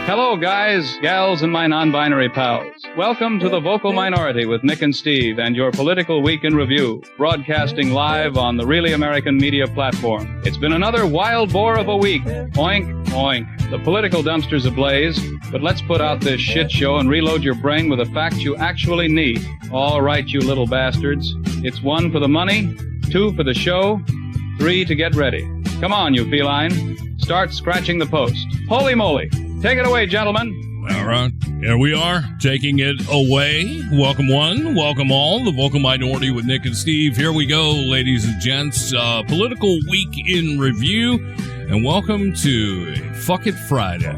Hello, guys, gals, and my non-binary pals. Welcome to The Vocal Minority with Nick and Steve and your Political Week in Review, broadcasting live on the Really American Media platform. It's been another wild boar of a week. Oink, oink. The political dumpster's ablaze, but let's put out this shit show and reload your brain with the facts you actually need. All right, you little bastards. It's 1 for the money, 2 for the show, 3 to get ready. Come on, you feline. Start scratching the post. Holy moly. Take it away, gentlemen. All right. Here we are, taking it away. Welcome one, welcome all. The Vocal Minority with Nick and Steve. Here we go, ladies and gents. Political Week in Review. And welcome to Fuck It Friday.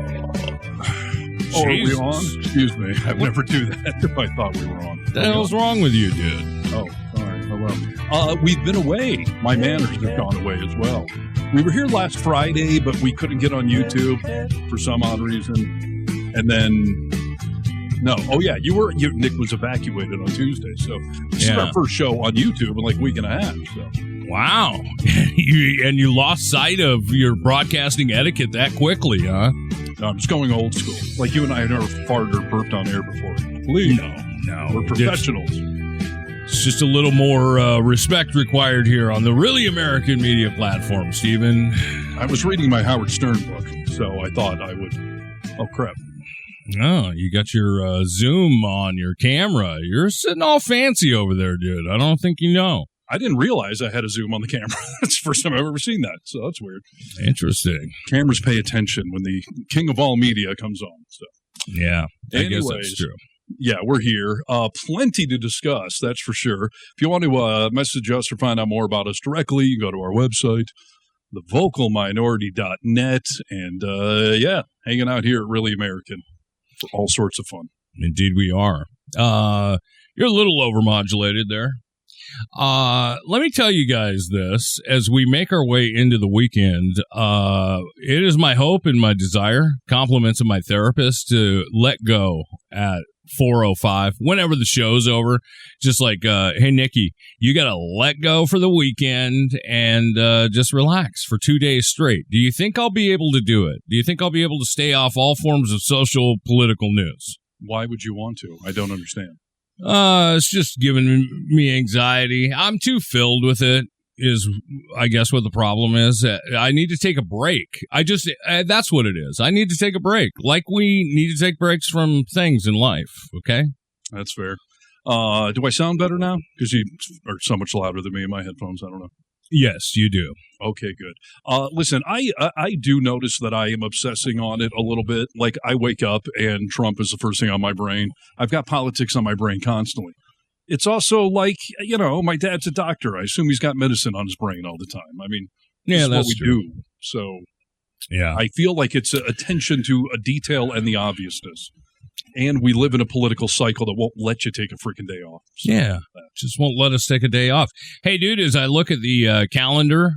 Oh, are we on? Excuse me. I'd never do that if I thought we were on. What the hell's wrong with you, dude? Oh, all right. Hello. We've been away. My manners have gone away as well. We were here last Friday, but we couldn't get on YouTube for some odd reason. And then, no. Oh, yeah. Nick was evacuated on Tuesday. So this is our first show on YouTube in like a week and a half. So. Wow. You lost sight of your broadcasting etiquette that quickly, huh? No, I'm just going old school. Like you and I have never farted or burped on air before. Please. No. We're professionals. It's just a little more respect required here on the Really American Media platform, Stephen. I was reading my Howard Stern book, so I thought I would... Oh, crap. Oh, you got your Zoom on your camera. You're sitting all fancy over there, dude. I don't think you know. I didn't realize I had a Zoom on the camera. That's the first time I've ever seen that, so that's weird. Interesting. Cameras pay attention when the king of all media comes on. So yeah, I guess that's true. Yeah, we're here. Plenty to discuss, that's for sure. If you want to message us or find out more about us directly, you can go to our website, thevocalminority.net, and hanging out here at Really American for all sorts of fun. Indeed we are. You're a little overmodulated there. Let me tell you guys this, as we make our way into the weekend, it is my hope and my desire, compliments of my therapist, to let go at 4:05 whenever the show's over. Just like, hey, Nikki, you got to let go for the weekend and just relax for 2 days straight. Do you think I'll be able to do it? Do you think I'll be able to stay off all forms of social political news? Why would you want to? I don't understand. It's just giving me anxiety. I'm too filled with it, is I guess what the problem is. I need to take a break. That's what it is. I need to take a break. Like we need to take breaks from things in life, okay? That's fair. Do I sound better now? Because you are so much louder than me in my headphones. I don't know. Yes, you do. Okay, good. Listen, I do notice that I am obsessing on it a little bit. Like, I wake up and Trump is the first thing on my brain. I've got politics on my brain constantly. It's also like, my dad's a doctor. I assume he's got medicine on his brain all the time. I mean, yeah, that's what we true. do. So, yeah, I feel like it's attention to a detail and the obviousness. And we live in a political cycle that won't let you take a freaking day off. So just won't let us take a day off. Hey, dude, as I look at the calendar,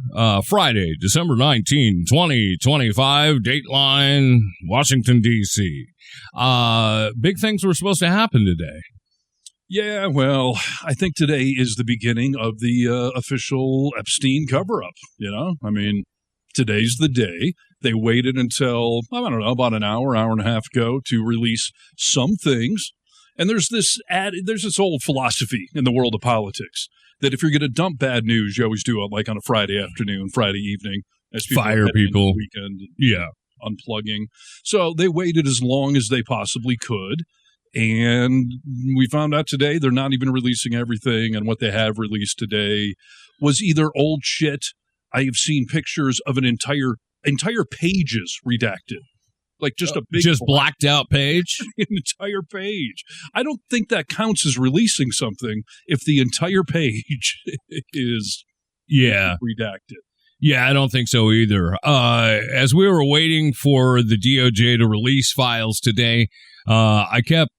Friday, December 19, 2025, Dateline, Washington, D.C. Big things were supposed to happen today. Yeah, well, I think today is the beginning of the official Epstein cover-up, I mean, today's the day. They waited until, I don't know, about an hour and a half ago to release some things. And there's this old philosophy in the world of politics that if you're going to dump bad news, you always do it like on a Friday afternoon, Friday evening. As people fire people. Weekend, yeah. Unplugging. So they waited as long as they possibly could. And we found out today they're not even releasing everything. And what they have released today was either old shit. I have seen pictures of an entire pages redacted, like just a big blacked out page, an entire page. I don't think that counts as releasing something if the entire page is redacted. Yeah, I don't think so either. As we were waiting for the DOJ to release files today, I kept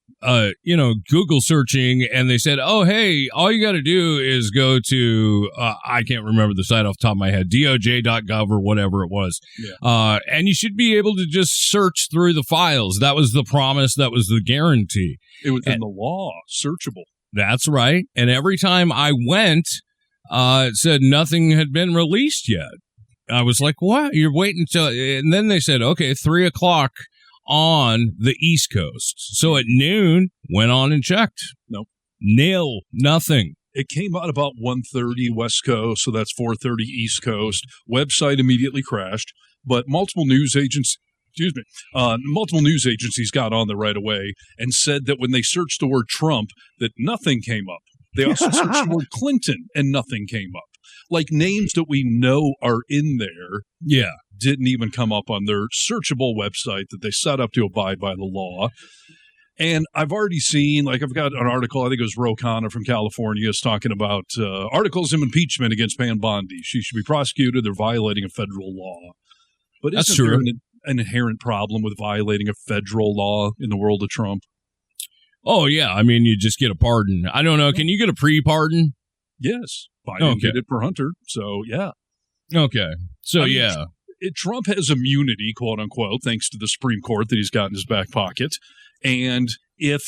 Google searching, and they said, oh, hey, all you got to do is go to, I can't remember the site off the top of my head, doj.gov or whatever it was. Yeah. And you should be able to just search through the files. That was the promise. That was the guarantee. It was in the law, searchable. That's right. And every time I went, it said nothing had been released yet. I was like, what? You're waiting until, and then they said, okay, 3:00 on the East Coast. So at noon, went on and checked. Nope. Nil. Nothing. It came out about 1:30 West Coast, so that's 4:30 East Coast. Website immediately crashed, but multiple news agencies got on there right away and said that when they searched the word Trump, that nothing came up. They also searched the word Clinton, and nothing came up. Like names that we know are in there didn't even come up on their searchable website that they set up to abide by the law. And I've already seen, I've got an article, I think it was Ro Khanna from California, is talking about articles of impeachment against Pam Bondi. She should be prosecuted. They're violating a federal law. But isn't there an inherent problem with violating a federal law in the world of Trump? Oh, yeah. I mean, you just get a pardon. I don't know. Can you get a pre-pardon? Yes. Biden did it for Hunter. So, yeah. Okay. So, Trump has immunity, quote unquote, thanks to the Supreme Court that he's got in his back pocket. And if,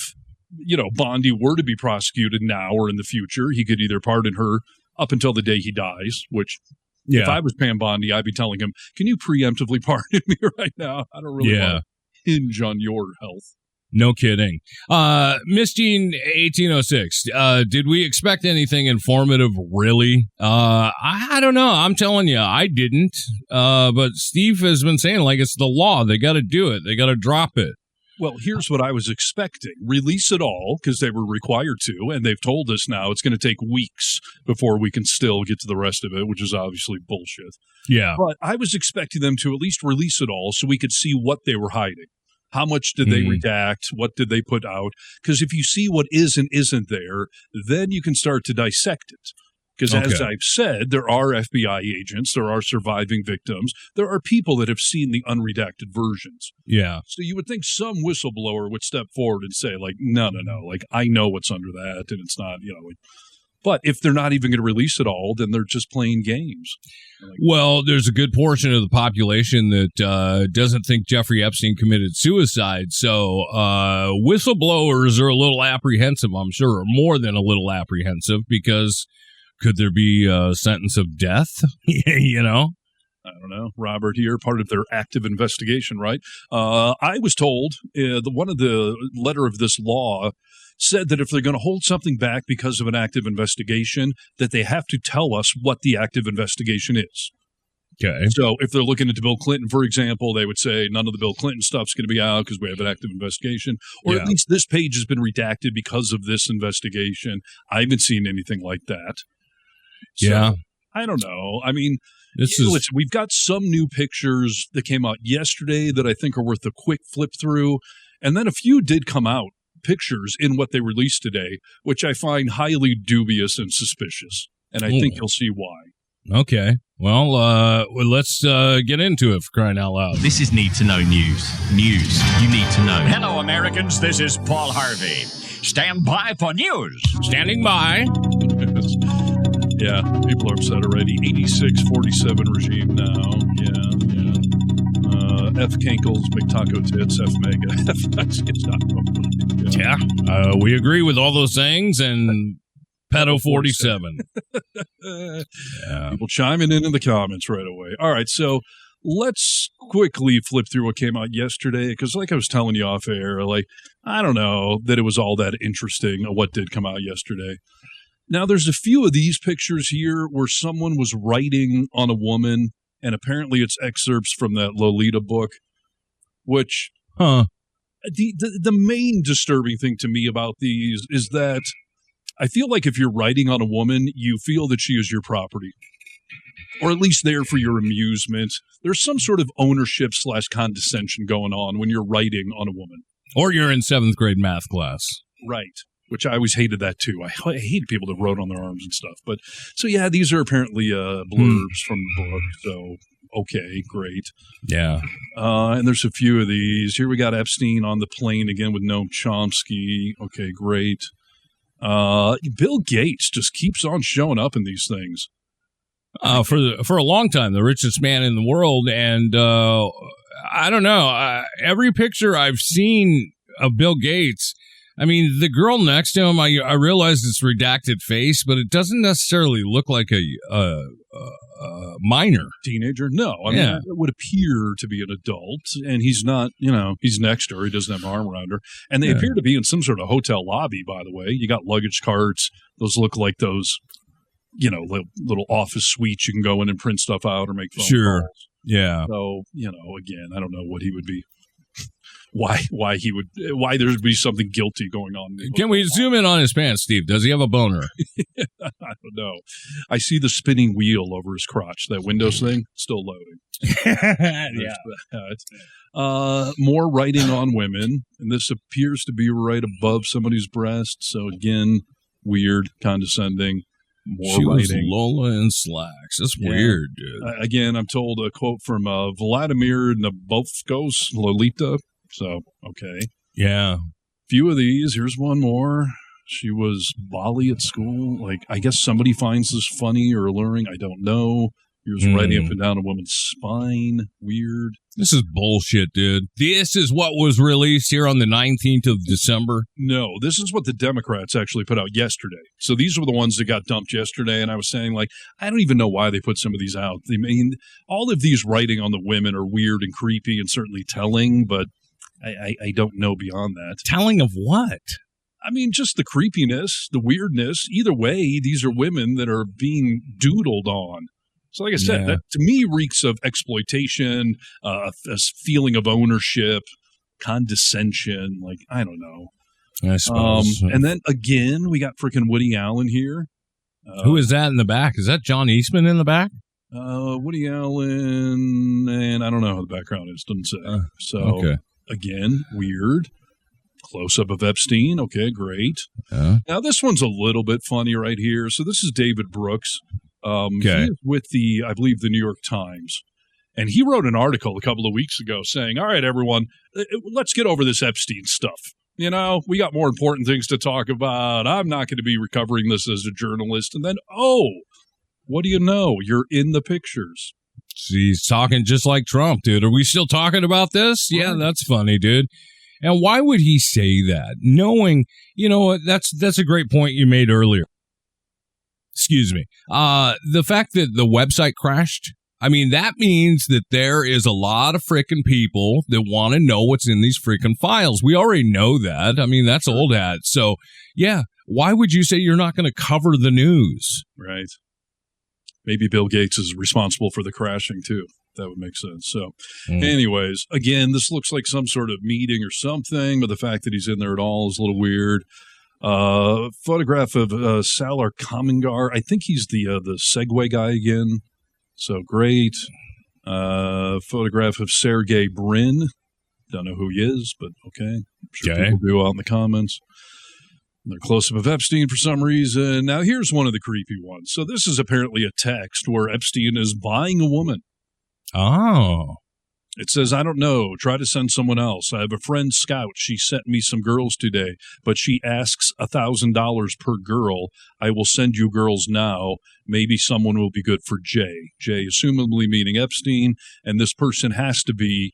Bondi were to be prosecuted now or in the future, he could either pardon her up until the day he dies, which if I was Pam Bondi, I'd be telling him, can you preemptively pardon me right now? I don't really want to hinge on your health. No kidding. Misteen 1806. Did we expect anything informative, really? I don't know. I'm telling you, I didn't. But Steve has been saying, it's the law. They got to do it. They got to drop it. Well, here's what I was expecting. Release it all, because they were required to, and they've told us now it's going to take weeks before we can still get to the rest of it, which is obviously bullshit. Yeah. But I was expecting them to at least release it all so we could see what they were hiding. How much did they redact? What did they put out? Because if you see what is and isn't there, then you can start to dissect it. Because as I've said, there are FBI agents, there are surviving victims, there are people that have seen the unredacted versions. Yeah. So you would think some whistleblower would step forward and say, no, I know what's under that, and it's not, But if they're not even going to release it all, then they're just playing games. Well, there's a good portion of the population that doesn't think Jeffrey Epstein committed suicide. So whistleblowers are a little apprehensive, I'm sure, or more than a little apprehensive, because could there be a sentence of death? I don't know. Robert here, part of their active investigation, right? I was told one of the letter of this law said that if they're going to hold something back because of an active investigation, that they have to tell us what the active investigation is. Okay. So if they're looking into Bill Clinton, for example, they would say none of the Bill Clinton stuff's going to be out because we have an active investigation. Or at least this page has been redacted because of this investigation. I haven't seen anything like that. So, I don't know. I mean, listen, we've got some new pictures that came out yesterday that I think are worth a quick flip through. And then a few did come out, pictures in what they released today, which I find highly dubious and suspicious. And I think you'll see why. Okay. Well, let's get into it, for crying out loud. This is Need to Know News. News you need to know. Hello, Americans. This is Paul Harvey. Stand by for news. Standing by. Yeah, people are upset already. 86-47 regime now. Yeah. F Kankles, McTaco Tits, F Mega. We agree with all those things, and Pedo 47. People chiming in the comments right away. All right, so let's quickly flip through what came out yesterday, because like I was telling you off air, I don't know that it was all that interesting what did come out yesterday. Now, there's a few of these pictures here where someone was writing on a woman, and apparently it's excerpts from that Lolita book, which the main disturbing thing to me about these is that I feel like if you're writing on a woman, you feel that she is your property, or at least there for your amusement. There's some sort of ownership / condescension going on when you're writing on a woman. Or you're in 7th grade math class. Right. Which I always hated that too. I hated people that wrote on their arms and stuff. But so yeah, these are apparently blurbs from the book. So okay, great. Yeah. And there's a few of these. Here we got Epstein on the plane again with Noam Chomsky. Okay, great. Bill Gates just keeps on showing up in these things. For a long time, the richest man in the world, and I don't know. Every picture I've seen of Bill Gates, I mean, the girl next to him, I realize it's redacted face, but it doesn't necessarily look like a minor. Teenager? No. I mean, it would appear to be an adult, and he's not, he's next to her. He doesn't have an arm around her. And they appear to be in some sort of hotel lobby, by the way. You got luggage carts. Those look like those, little office suites you can go in and print stuff out or make phone calls. Yeah. So, again, I don't know what he would be. Why there'd be something guilty going on. Can we zoom in on his pants, Steve? Does he have a boner? I don't know. I see the spinning wheel over his crotch. That Windows thing, still loading. More writing on women, and this appears to be right above somebody's breast. So again, weird, condescending. More she writing. Was Lola in slacks. That's weird, dude. Again, I'm told a quote from Vladimir Nabokhov's Lolita. So, okay. Yeah. Few of these. Here's one more. She was Bali at school. Like, I guess somebody finds this funny or alluring. I don't know. Here's writing up and down a woman's spine. Weird. This is bullshit, dude. This is what was released here on the 19th of December. No, this is what the Democrats actually put out yesterday. So these were the ones that got dumped yesterday. And I was saying, I don't even know why they put some of these out. I mean, all of these writing on the women are weird and creepy and certainly telling, but I don't know beyond that. Telling of what? I mean, just the creepiness, the weirdness. Either way, these are women that are being doodled on. So like I said, that to me reeks of exploitation, a feeling of ownership, condescension. Like, I don't know. I suppose. And then again, we got freaking Woody Allen here. Who is that in the back? Is that John Eastman in the back? Woody Allen, and I don't know how the background is. Doesn't say. Again, weird. Close-up of Epstein. Okay, great. Now, this one's a little bit funny right here. So this is David Brooks. He is with I believe, the New York Times. And he wrote an article a couple of weeks ago saying, all right, everyone, let's get over this Epstein stuff. We got more important things to talk about. I'm not going to be recovering this as a journalist. And then, what do you know? You're in the pictures. He's talking just like Trump, dude. Are we still talking about this? Yeah, that's funny, dude. And why would he say that? Knowing, that's a great point you made earlier. Excuse me. The fact that the website crashed, I mean, that means that there is a lot of freaking people that want to know what's in these freaking files. We already know that. I mean, that's old hat. So, yeah, why would you say you're not going to cover the news? Right. Maybe Bill Gates is responsible for the crashing, too. That would make sense. So, anyways, again, this looks like some sort of meeting or something, but the fact that he's in there at all is a little weird. Photograph of Salar Kamangar. I think he's the Segway guy again. So great. Photograph of Sergey Brin. Don't know who he is, but okay. I'm sure people do out in the comments. They're close-up of Epstein for some reason. Now, here's one of the creepy ones. So this is apparently a text where Epstein is buying a woman. Oh. It says, I don't know. Try to send someone else. I have a friend, Scout. She sent me some girls today, but she asks $1,000 per girl. I will send you girls now. Maybe someone will be good for Jay. Jay, assumably meaning Epstein, and this person has to be,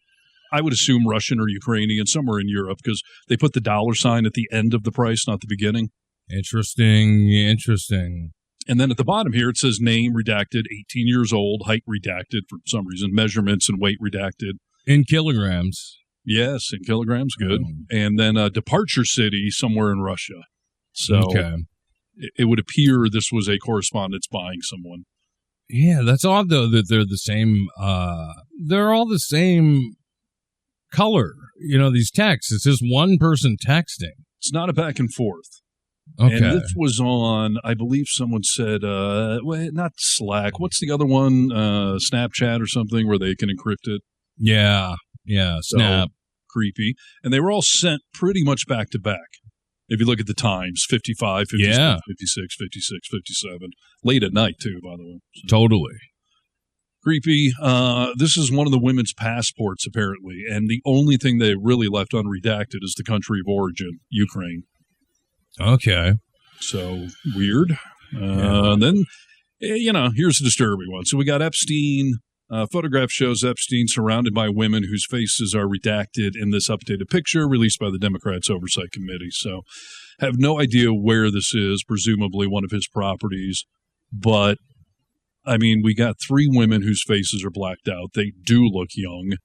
I would assume, Russian or Ukrainian, somewhere in Europe, because they put the $sign at the end of the price, not the beginning. Interesting. And then at the bottom here, it says name redacted, 18 years old, height redacted for some reason, measurements and weight redacted. In kilograms. Yes, in kilograms, good. And then departure city somewhere in Russia. So it would appear this was a correspondence buying someone. Yeah, that's odd, though, that they're the same. They're all the same color, these texts. It's just one person texting. It's not a back and forth. Okay. And this was on, I believe someone said, not Slack. What's the other one? Snapchat or something where they can encrypt it. Yeah, Snap. So, creepy. And they were all sent pretty much back to back. If you look at the times, 55, 56, 56, 56, 57. Late at night, too, by the way. So. Totally. Creepy. This is one of the women's passports, apparently. And the only thing they really left unredacted is the country of origin, Ukraine. Okay. So, weird. Then, here's a disturbing one. So, we got Epstein. Photograph shows Epstein surrounded by women whose faces are redacted in this updated picture released by the Democrats' Oversight Committee. So, have no idea where this is, presumably one of his properties. But I mean, we got 3 women whose faces are blacked out. They do look young.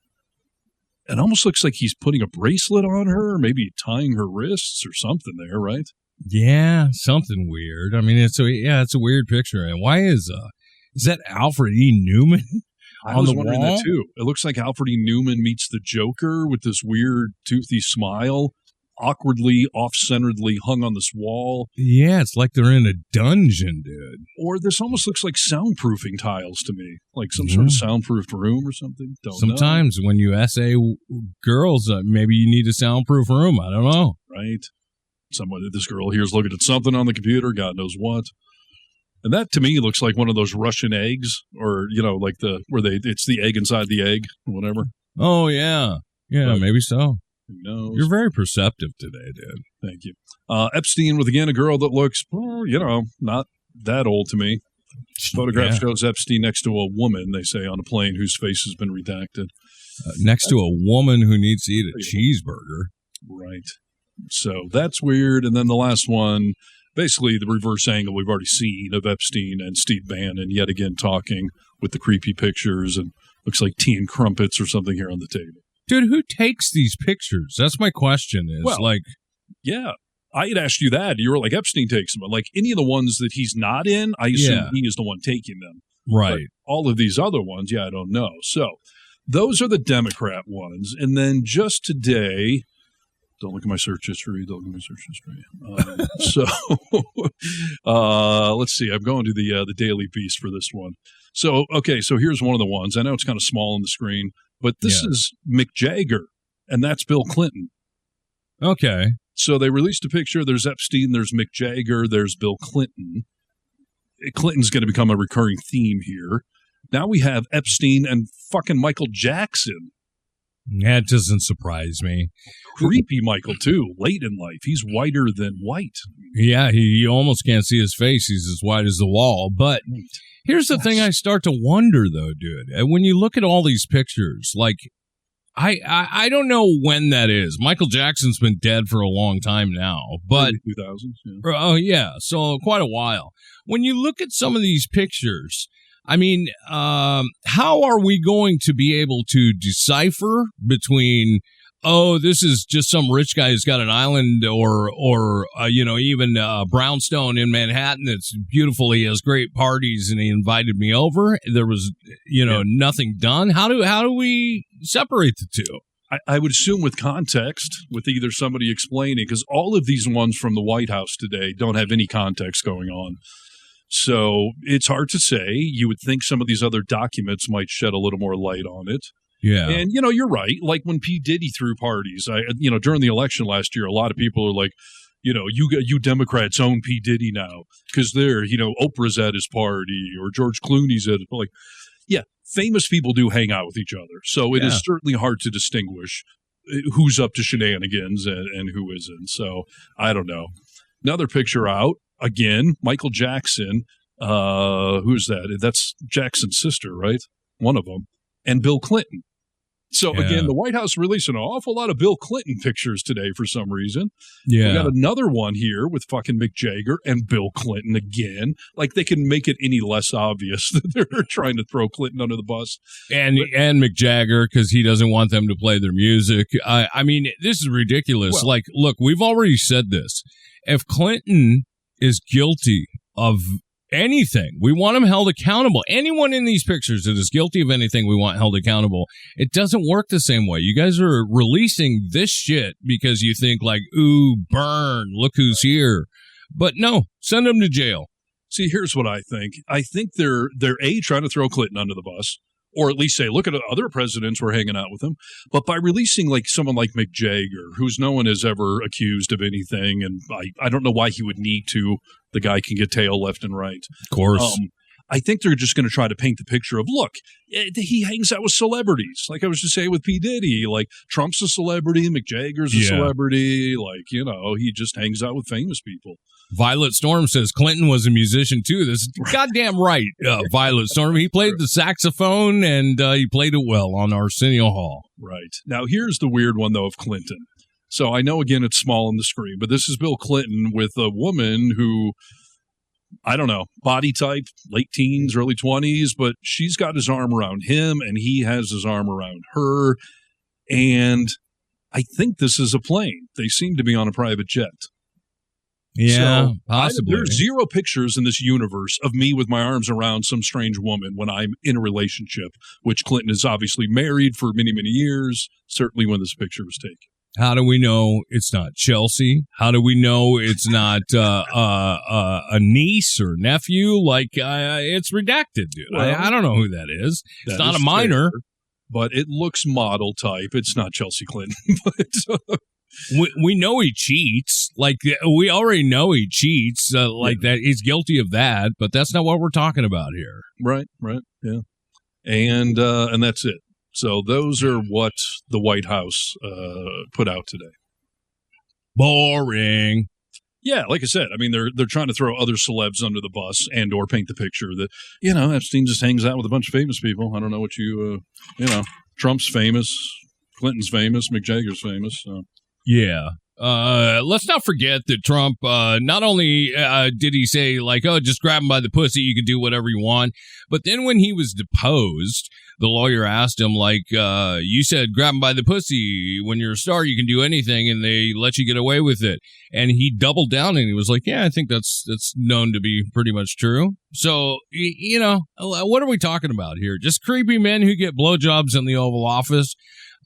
It almost looks like he's putting a bracelet on her, or maybe tying her wrists or something there, right? Yeah, something weird. I mean, it's a weird picture. And why is that Alfred E. Newman I on was the wondering wall? that too. It looks like Alfred E. Newman meets the Joker with this weird toothy smile, awkwardly, off-centeredly hung on this wall. Yeah, it's like they're in a dungeon, dude. Or this almost looks like soundproofing tiles to me, like some sort of soundproofed room or something. Sometimes when you essay girls, maybe you need a soundproof room. I don't know. Right? This girl here's looking at something on the computer, God knows what. And that to me looks like one of those Russian eggs, or like it's the egg inside the egg, whatever. Oh yeah, maybe so. Who knows? You're very perceptive today, dude. Thank you. Epstein with again a girl that looks, not that old to me. Photograph shows Epstein next to a woman, they say, on a plane whose face has been redacted. Next to a woman who needs to eat a cheeseburger. Right. So that's weird. And then the last one, basically the reverse angle we've already seen of Epstein and Steve Bannon yet again talking with the creepy pictures, and looks like tea and crumpets or something here on the table. Dude, who takes these pictures? That's my question. Yeah. I had asked you that. You were like, Epstein takes them. Like any of the ones that he's not in, I assume he is the one taking them. Right. But all of these other ones, I don't know. So those are the Democrat ones. And then just today, don't look at my search history. Let's see. I'm going to the Daily Beast for this one. So, okay, so here's one of the ones. I know it's kind of small on the screen, but this is Mick Jagger, and that's Bill Clinton. Okay. So they released a picture. There's Epstein, there's Mick Jagger, there's Bill Clinton. Clinton's going to become a recurring theme here. Now we have Epstein and fucking Michael Jackson. That doesn't surprise me. Creepy Michael, too, late in life. He's whiter than white. Yeah, you almost can't see his face. He's as white as the wall. But here's the thing I start to wonder, though, dude. When you look at all these pictures, like, I don't know when that is. Michael Jackson's been dead for a long time now. But 2000s, Oh, yeah, so quite a while. When you look at some of these pictures, I mean, how are we going to be able to decipher between, this is just some rich guy who's got an island or even a brownstone in Manhattan that's beautiful. He has great parties and he invited me over. There was, nothing done. How do we separate the two? I would assume with context, with either somebody explaining, because all of these ones from the White House today don't have any context going on. So it's hard to say. You would think some of these other documents might shed a little more light on it. Yeah. And, you're right. Like when P. Diddy threw parties, during the election last year, a lot of people are like, you Democrats own P. Diddy now because they're, Oprah's at his party or George Clooney's at it. Like, yeah, famous people do hang out with each other. So it is certainly hard to distinguish who's up to shenanigans and who isn't. So I don't know. Another picture out. Again, Michael Jackson, who's that? That's Jackson's sister, right? One of them. And Bill Clinton. So, again, the White House released an awful lot of Bill Clinton pictures today for some reason. Yeah. We got another one here with fucking Mick Jagger and Bill Clinton again. Like, they can make it any less obvious that they're trying to throw Clinton under the bus. And Mick Jagger, because he doesn't want them to play their music. I mean, this is ridiculous. Well, look, we've already said this. If Clinton is guilty of anything, we want him held accountable. Anyone in these pictures that is guilty of anything, we want held accountable. It doesn't work the same way. You guys are releasing this shit because you think like, ooh, burn, look who's here. But no, send them to jail. See, here's what I think. I think they're trying to throw Clinton under the bus, or at least say, look at other presidents who are hanging out with him. But by releasing like someone like Mick Jagger, who's no one has ever accused of anything, and I don't know why he would need to. The guy can get tail left and right. Of course. I think they're just going to try to paint the picture of, look, he hangs out with celebrities. Like I was just saying with P. Diddy, like Trump's a celebrity, Mick Jagger's a celebrity. Like, he just hangs out with famous people. Violet Storm says Clinton was a musician too. This is goddamn right, Violet Storm. He played the saxophone and he played it well on Arsenio Hall. Right. Now, here's the weird one, though, of Clinton. So I know, again, it's small on the screen, but this is Bill Clinton with a woman who I don't know, body type, late teens, early 20s, but she's got his arm around him and he has his arm around her. And I think this is a plane. They seem to be on a private jet. Yeah, possibly. There's zero pictures in this universe of me with my arms around some strange woman when I'm in a relationship, which Clinton is obviously married for many, many years, certainly when this picture was taken. How do we know it's not Chelsea? How do we know it's not a niece or nephew? Like, it's redacted, dude. Well, I don't know who that is. It's not a minor. Fair, but it looks model type. It's not Chelsea Clinton. But, we know he cheats. Like, we already know he cheats. That he's guilty of that, but that's not what we're talking about here. Right, yeah. And that's it. So those are what the White House put out today. Boring. Yeah, like I said, I mean, they're trying to throw other celebs under the bus and or paint the picture that, Epstein just hangs out with a bunch of famous people. I don't know what Trump's famous, Clinton's famous, Mick Jagger's famous. So. Yeah. Let's not forget that Trump, not only did he say, like, oh, just grab him by the pussy, you can do whatever you want, but then when he was deposed, the lawyer asked him, like, you said grab him by the pussy. When you're a star, you can do anything, and they let you get away with it. And he doubled down, and he was like, yeah, I think that's known to be pretty much true. So, what are we talking about here? Just creepy men who get blowjobs in the Oval Office?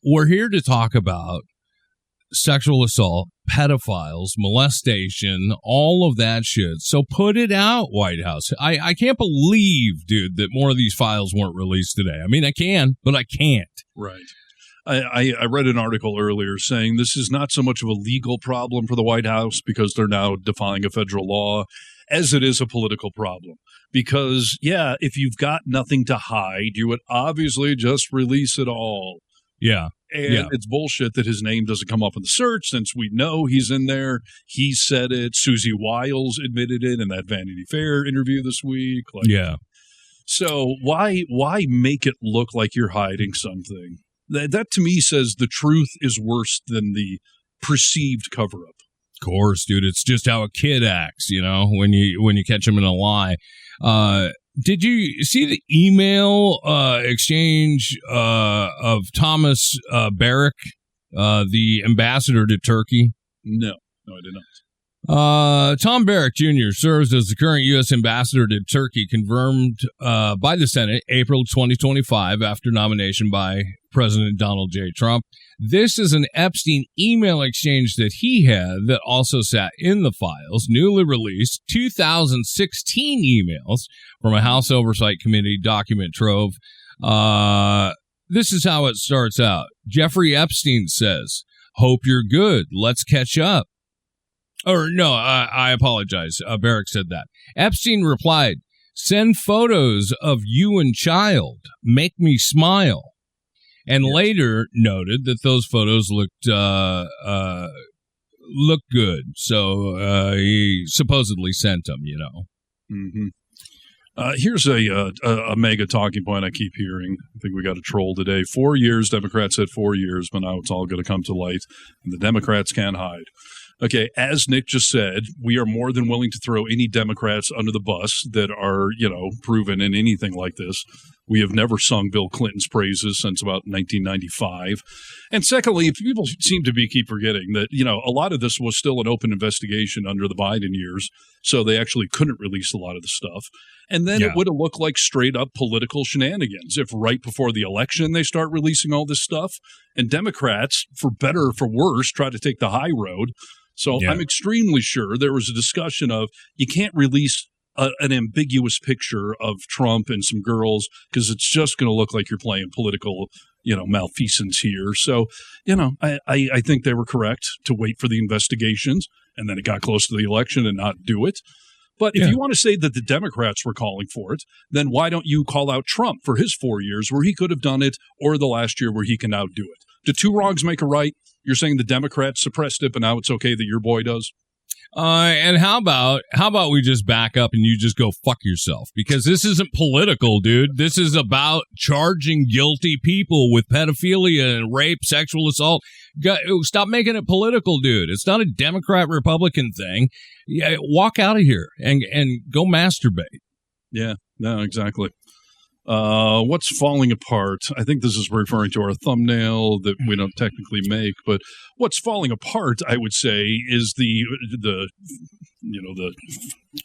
We're here to talk about sexual assault, pedophiles, molestation, all of that shit. So put it out, White House. I can't believe, dude, that more of these files weren't released today. I mean, I can, but I can't. Right. I read an article earlier saying this is not so much of a legal problem for the White House because they're now defying a federal law as it is a political problem. Because, yeah, if you've got nothing to hide, you would obviously just release it all. Yeah. And it's bullshit that his name doesn't come up in the search since we know he's in there. He said it. Susie Wiles admitted it in that Vanity Fair interview this week. So why make it look like you're hiding something? That to me says the truth is worse than the perceived cover-up. Of course, dude. It's just how a kid acts, when you catch him in a lie. Did you see the email exchange of Thomas Barrack, the ambassador to Turkey? No, I did not. Tom Barrack Jr. serves as the current U.S. ambassador to Turkey, confirmed by the Senate April 2025 after nomination by President Donald J. Trump. This is an Epstein email exchange that he had that also sat in the files, newly released 2016 emails from a House Oversight Committee document trove. This is how it starts out. Jeffrey Epstein says, "Hope you're good. Let's catch up." Or no, I apologize. Barrack said that. Epstein replied, "Send photos of you and child. Make me smile." And later noted that those photos looked good. So he supposedly sent them, Mm-hmm. Here's a mega talking point I keep hearing. I think we got a troll today. 4 years, Democrats said 4 years, but now it's all going to come to light, and the Democrats can't hide. Okay, as Nick just said, we are more than willing to throw any Democrats under the bus that are, proven in anything like this. We have never sung Bill Clinton's praises since about 1995. And secondly, people seem to keep forgetting that, a lot of this was still an open investigation under the Biden years, so they actually couldn't release a lot of the stuff. And then it would have looked like straight up political shenanigans if right before the election they start releasing all this stuff. And Democrats, for better or for worse, try to take the high road. So I'm extremely sure there was a discussion of you can't release an ambiguous picture of Trump and some girls because it's just going to look like you're playing political, malfeasance here. So, I think they were correct to wait for the investigations, and then it got close to the election and not do it. But if you want to say that the Democrats were calling for it, then why don't you call out Trump for his 4 years where he could have done it, or the last year where he can now do it? Do two wrongs make a right? You're saying the Democrats suppressed it, but now it's okay that your boy does? And how about we just back up and you just go fuck yourself? Because this isn't political, dude. This is about charging guilty people with pedophilia and rape, sexual assault. Stop making it political, dude. It's not a Democrat-Republican thing. Yeah, walk out of here and go masturbate. Yeah, no, exactly. What's falling apart? I think this is referring to our thumbnail that we don't technically make, but what's falling apart, I would say, is the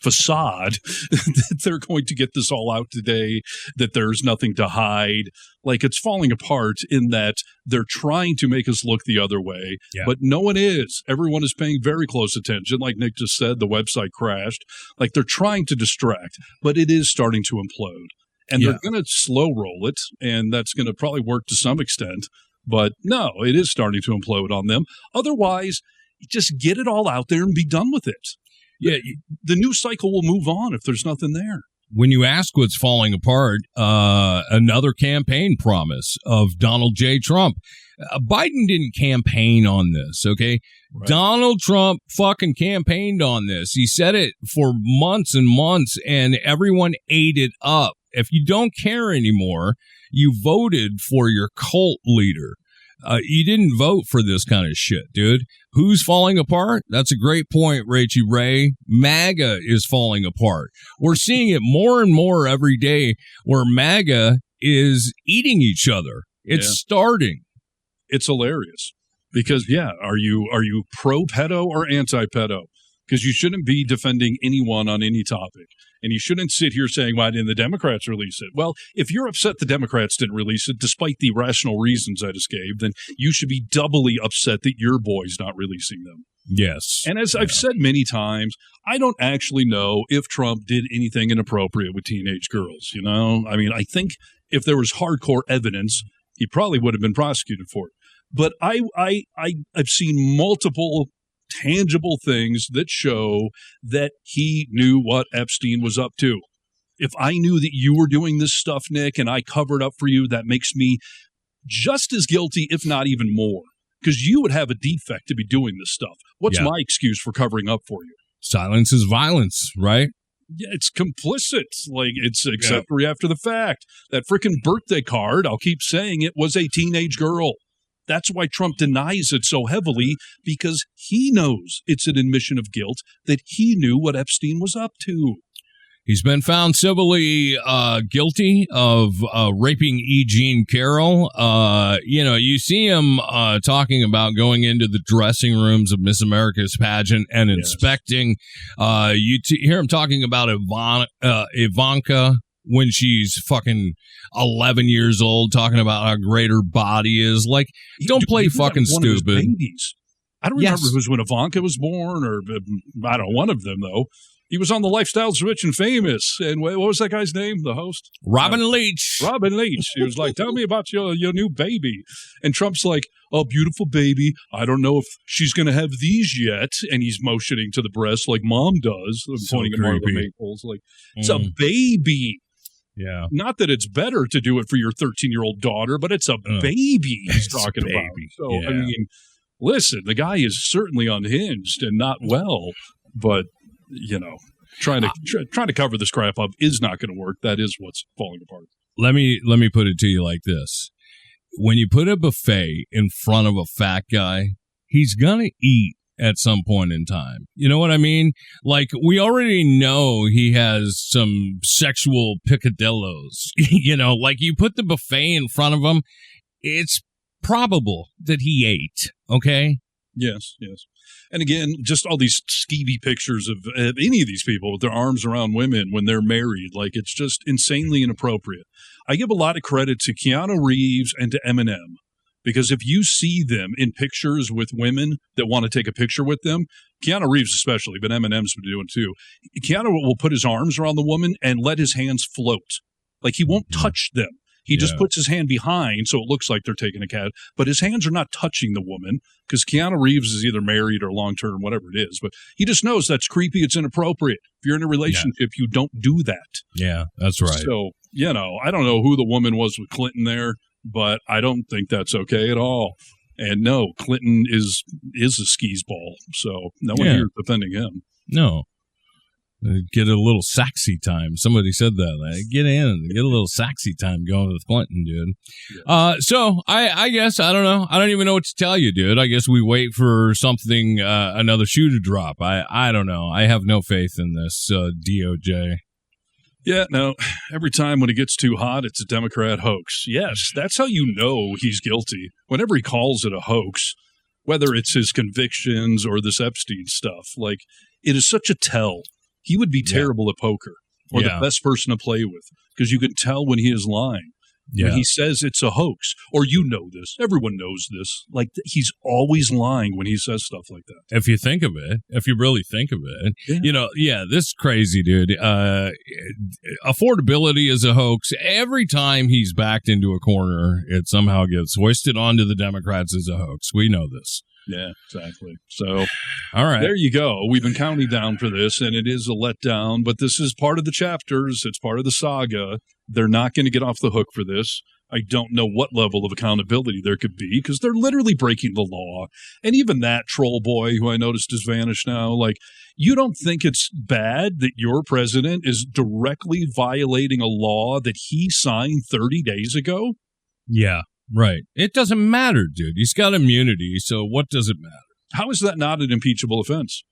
facade that they're going to get this all out today, that there's nothing to hide. Like, it's falling apart in that they're trying to make us look the other way, but no one is. Everyone is paying very close attention. Like Nick just said, the website crashed. Like, they're trying to distract, but it is starting to implode. And they're going to slow roll it, and that's going to probably work to some extent. But no, it is starting to implode on them. Otherwise, just get it all out there and be done with it. Yeah, the news cycle will move on if there's nothing there. When you ask what's falling apart, another campaign promise of Donald J. Trump. Biden didn't campaign on this, okay? Right. Donald Trump fucking campaigned on this. He said it for months and months, and everyone ate it up. If you don't care anymore, you voted for your cult leader. You didn't vote for this kind of shit, dude. Who's falling apart? That's a great point, Rachie Ray. MAGA is falling apart. We're seeing it more and more every day where MAGA is eating each other. It's starting. It's hilarious because, are you pro-pedo or anti-pedo? Because you shouldn't be defending anyone on any topic. And you shouldn't sit here saying, why didn't the Democrats release it? Well, if you're upset the Democrats didn't release it, despite the rational reasons I just gave, then you should be doubly upset that your boy's not releasing them. Yes. And as I've said many times, I don't actually know if Trump did anything inappropriate with teenage girls, you know? I mean, I think if there was hardcore evidence, he probably would have been prosecuted for it. But I've seen multiple tangible things that show that he knew what Epstein was up to. If I knew that you were doing this stuff, Nick, and I covered up for you, that makes me just as guilty, if not even more, because you would have a defect to be doing this stuff. What's my excuse for covering up for you? Silence is violence, right? Yeah, it's complicit. Like, it's acceptory after the fact. That freaking birthday card, I'll keep saying it, was a teenage girl. That's why Trump denies it so heavily, because he knows it's an admission of guilt, that he knew what Epstein was up to. He's been found civilly guilty of raping E. Jean Carroll. You see him talking about going into the dressing rooms of Miss America's pageant and inspecting. You hear him talking about Ivanka when she's fucking 11 years old, talking about how great her body is. Like, don't play fucking stupid. I don't remember if it was when Ivanka was born or, I don't know, one of them, though. He was on the Lifestyles Rich and Famous. And what was that guy's name, the host? Robin Leach. Robin Leach. He was like, tell me about your new baby. And Trump's like, oh, beautiful baby. I don't know if she's going to have these yet. And he's motioning to the breast like mom does. So pointing at Martha Maples. Like, it's a baby. Yeah. Not that it's better to do it for your 13-year-old daughter, but it's a baby he's talking about. So, I mean, listen, the guy is certainly unhinged and not well, but, trying to cover this crap up is not going to work. That is what's falling apart. Let me put it to you like this. When you put a buffet in front of a fat guy, he's going to eat at some point in time. You know what I mean? Like, we already know he has some sexual picadillos. Like, you put the buffet in front of him, it's probable that he ate, okay? Yes. And again, just all these skeevy pictures of any of these people with their arms around women when they're married. Like, it's just insanely inappropriate. I give a lot of credit to Keanu Reeves and to Eminem. Because if you see them in pictures with women that want to take a picture with them, Keanu Reeves especially, but Eminem's been doing too, Keanu will put his arms around the woman and let his hands float. Like, he won't touch them. He just puts his hand behind so it looks like they're taking a cat, but his hands are not touching the woman because Keanu Reeves is either married or long-term, whatever it is. But he just knows that's creepy. It's inappropriate. If you're in a relationship, you don't do that. Yeah, that's right. So, I don't know who the woman was with Clinton there, but I don't think that's okay at all. And no, Clinton is a skis ball, so no one here is defending him. No. Get a little sexy time. Somebody said that. Like, get a little sexy time going with Clinton, dude. So I guess, I don't know. I don't even know what to tell you, dude. I guess we wait for something, another shoe to drop. I don't know. I have no faith in this DOJ. Yeah, no, every time when it gets too hot, it's a Democrat hoax. Yes, that's how you know he's guilty. Whenever he calls it a hoax, whether it's his convictions or this Epstein stuff, like, it is such a tell. He would be terrible at poker or the best person to play with because you can tell when he is lying. When he says it's a hoax, or you know this, everyone knows this, like he's always lying when he says stuff like that. If you think of it, if you really think of it, you know, this is crazy, dude. Affordability is a hoax. Every time he's backed into a corner, it somehow gets hoisted onto the Democrats as a hoax. We know this. Yeah, exactly. So, all right, there you go. We've been counting down for this, and it is a letdown, but this is part of the chapters. It's part of the saga. They're not going to get off the hook for this. I don't know what level of accountability there could be because they're literally breaking the law. And even that troll boy who I noticed has vanished now, like, you don't think it's bad that your president is directly violating a law that he signed 30 days ago? Yeah. Right. It doesn't matter, dude. He's got immunity, so what does it matter? How is that not an impeachable offense?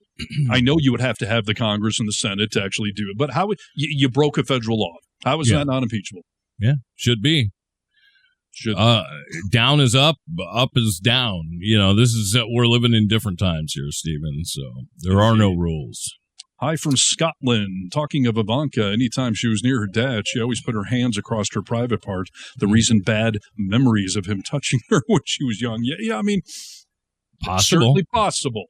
I know you would have to have the Congress and the Senate to actually do it, but how you broke a federal law. How is that not impeachable? Yeah, should be. Down is up is down. You know, we're living in different times here, Stephen, so there are no rules. Hi from Scotland. Talking of Ivanka, anytime she was near her dad, she always put her hands across her private part. The reason bad memories of him touching her when she was young. Yeah, I mean, possible. Certainly possible.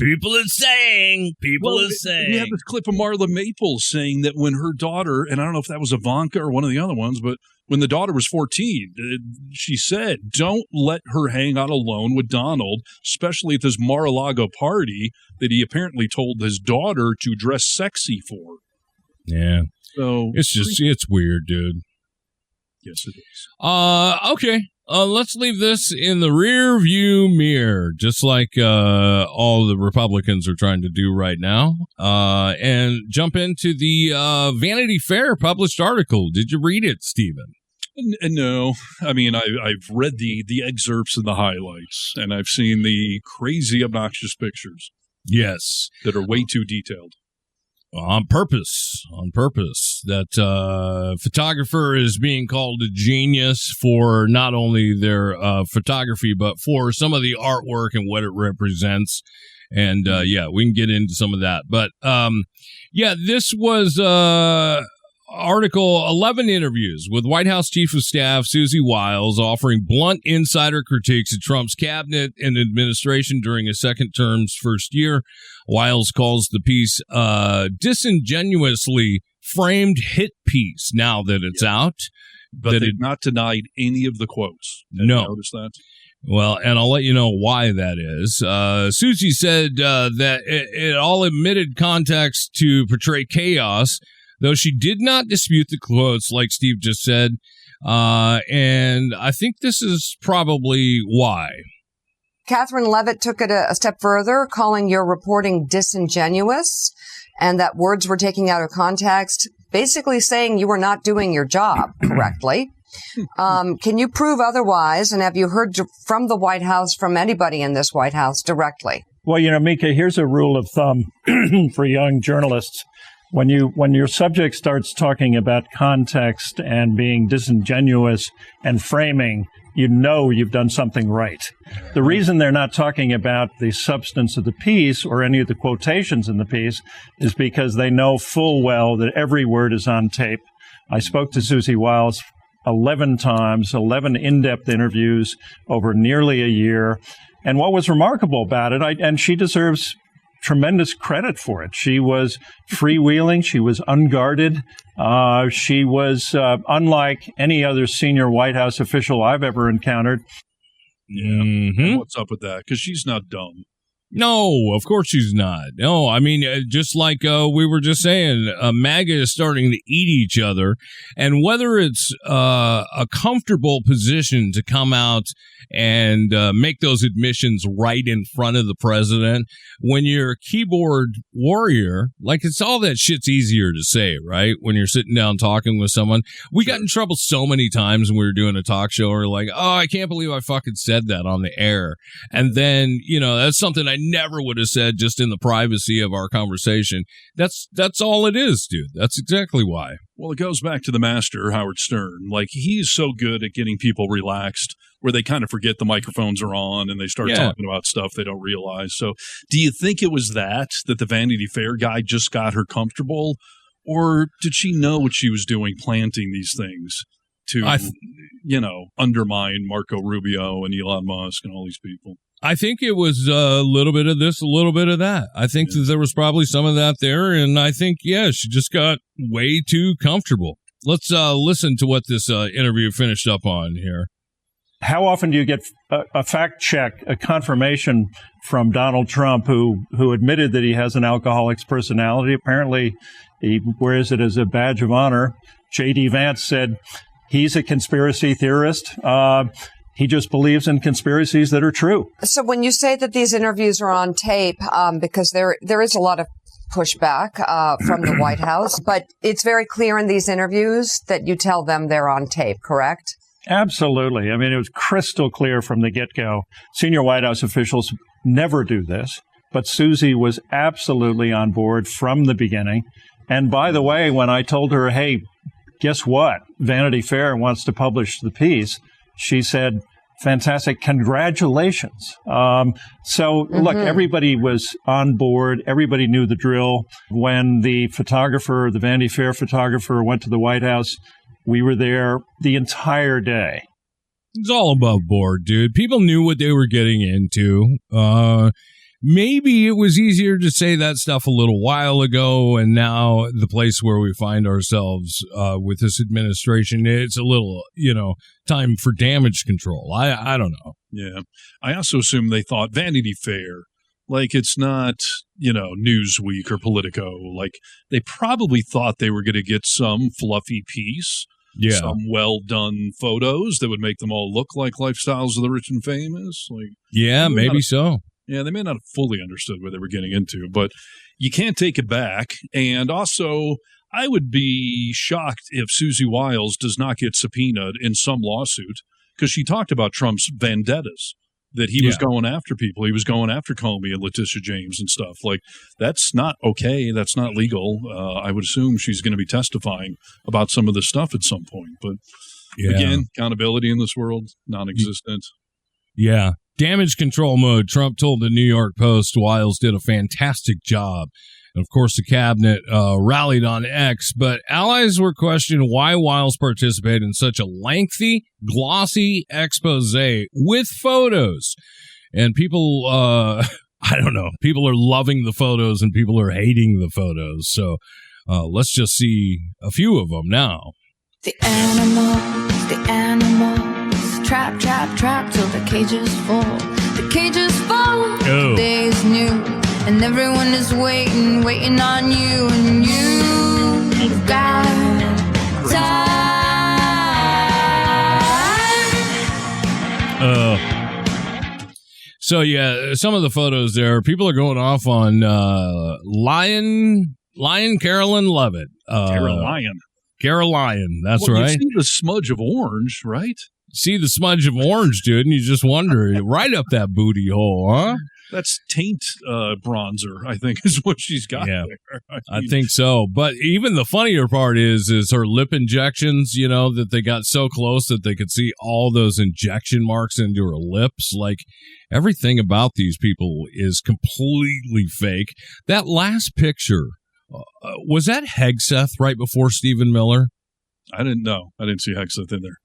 People are saying. We have this clip of Marla Maples saying that when her daughter, and I don't know if that was Ivanka or one of the other ones, but when the daughter was 14, she said, don't let her hang out alone with Donald, especially at this Mar-a-Lago party that he apparently told his daughter to dress sexy for. Yeah. So it's weird, dude. Yes, it is. Okay. Let's leave this in the rear view mirror, just like all the Republicans are trying to do right now, and jump into the Vanity Fair published article. Did you read it, Stephen? No. I mean, I've read the excerpts and the highlights, and I've seen the crazy, obnoxious pictures. Yes. That are way too detailed. On purpose. That photographer is being called a genius for not only their photography, but for some of the artwork and what it represents. And we can get into some of that. But this was article 11 interviews with White House Chief of Staff Susie Wiles offering blunt insider critiques of Trump's cabinet and administration during his second term's first year. Wiles calls the piece disingenuously framed hit piece now that it's out. But they've not denied any of the quotes. Have you noticed that? Well, and I'll let you know why that is. Susie said that it all admitted context to portray chaos, though she did not dispute the quotes, like Steve just said. And I think this is probably why. Catherine Levitt took it a step further, calling your reporting disingenuous and that words were taken out of context, basically saying you were not doing your job correctly. Can you prove otherwise? And have you heard from the White House, from anybody in this White House directly? Well, Mika, here's a rule of thumb for young journalists. When your subject starts talking about context and being disingenuous and framing, you've done something right. The reason they're not talking about the substance of the piece or any of the quotations in the piece is because they know full well that every word is on tape. I spoke to Susie Wiles 11 times, 11 in-depth interviews over nearly a year. And what was remarkable about it, and she deserves tremendous credit for it. She was freewheeling. She was unguarded. She was unlike any other senior White House official I've ever encountered. Yeah. Mm-hmm. What's up with that? Because she's not dumb. No, of course she's not. No, I mean, just like we were just saying, MAGA is starting to eat each other. And whether it's a comfortable position to come out and make those admissions right in front of the president, when you're a keyboard warrior, like it's all that shit's easier to say, right? When you're sitting down talking with someone. We got in trouble so many times when we were doing a talk show. We're like, oh, I can't believe I fucking said that on the air. And then, that's something I never would have said just in the privacy of our conversation. That's all it is, dude. That's exactly why. Well, it goes back to the master, Howard Stern. Like, he's so good at getting people relaxed where they kind of forget the microphones are on and they start talking about stuff they don't realize. So do you think it was that the Vanity Fair guy just got her comfortable? Or did she know what she was doing, planting these things to, undermine Marco Rubio and Elon Musk and all these people? I think it was a little bit of this, a little bit of that. I think that there was probably some of that there, and I think, she just got way too comfortable. Let's listen to what this interview finished up on here. How often do you get a fact check, a confirmation from Donald Trump, who admitted that he has an alcoholic's personality? Apparently, he wears it as a badge of honor. J.D. Vance said he's a conspiracy theorist. He just believes in conspiracies that are true. So when you say that these interviews are on tape, because there is a lot of pushback from the White House, but it's very clear in these interviews that you tell them they're on tape, correct? Absolutely. I mean, it was crystal clear from the get-go. Senior White House officials never do this, but Susie was absolutely on board from the beginning. And by the way, when I told her, hey, guess what? Vanity Fair wants to publish the piece, she said, fantastic, congratulations. Look, everybody was on board. Everybody knew the drill. When the Vanity Fair photographer went to the White House, we were there the entire day. It's all above board, dude. People knew what they were getting into. Maybe it was easier to say that stuff a little while ago, and now the place where we find ourselves with this administration, it's a little, time for damage control. I don't know. Yeah. I also assume they thought Vanity Fair, like it's not, Newsweek or Politico. Like they probably thought they were going to get some fluffy piece, some well-done photos that would make them all look like lifestyles of the rich and famous. Maybe so. Yeah, they may not have fully understood what they were getting into, but you can't take it back. And also, I would be shocked if Susie Wiles does not get subpoenaed in some lawsuit, because she talked about Trump's vendettas, that he was going after people. He was going after Comey and Letitia James and stuff. Like, that's not okay. That's not legal. I would assume she's going to be testifying about some of this stuff at some point. But again, accountability in this world, non-existent. Yeah. Damage control mode. Trump told the New York Post Wiles did a fantastic job. And of course, the cabinet rallied on X, but allies were questioning why Wiles participated in such a lengthy, glossy expose with photos. And people, I don't know, people are loving the photos and people are hating the photos. So let's just see a few of them now. The animals. Trap, trap, trap till the cages fall. The cages fall. The day is new, and everyone is waiting on you, and you've got time. So some of the photos there, people are going off on Lion Carolyn Levitt. Caroline, that's right. You see the smudge of orange, right? See the smudge of orange, dude, and you just wonder, right up that booty hole, huh? That's taint bronzer, I think, is what she's got there. I think so. But even the funnier part is her lip injections, that they got so close that they could see all those injection marks into her lips. Like, everything about these people is completely fake. That last picture, was that Hegseth right before Stephen Miller? I didn't know. I didn't see Hegseth in there.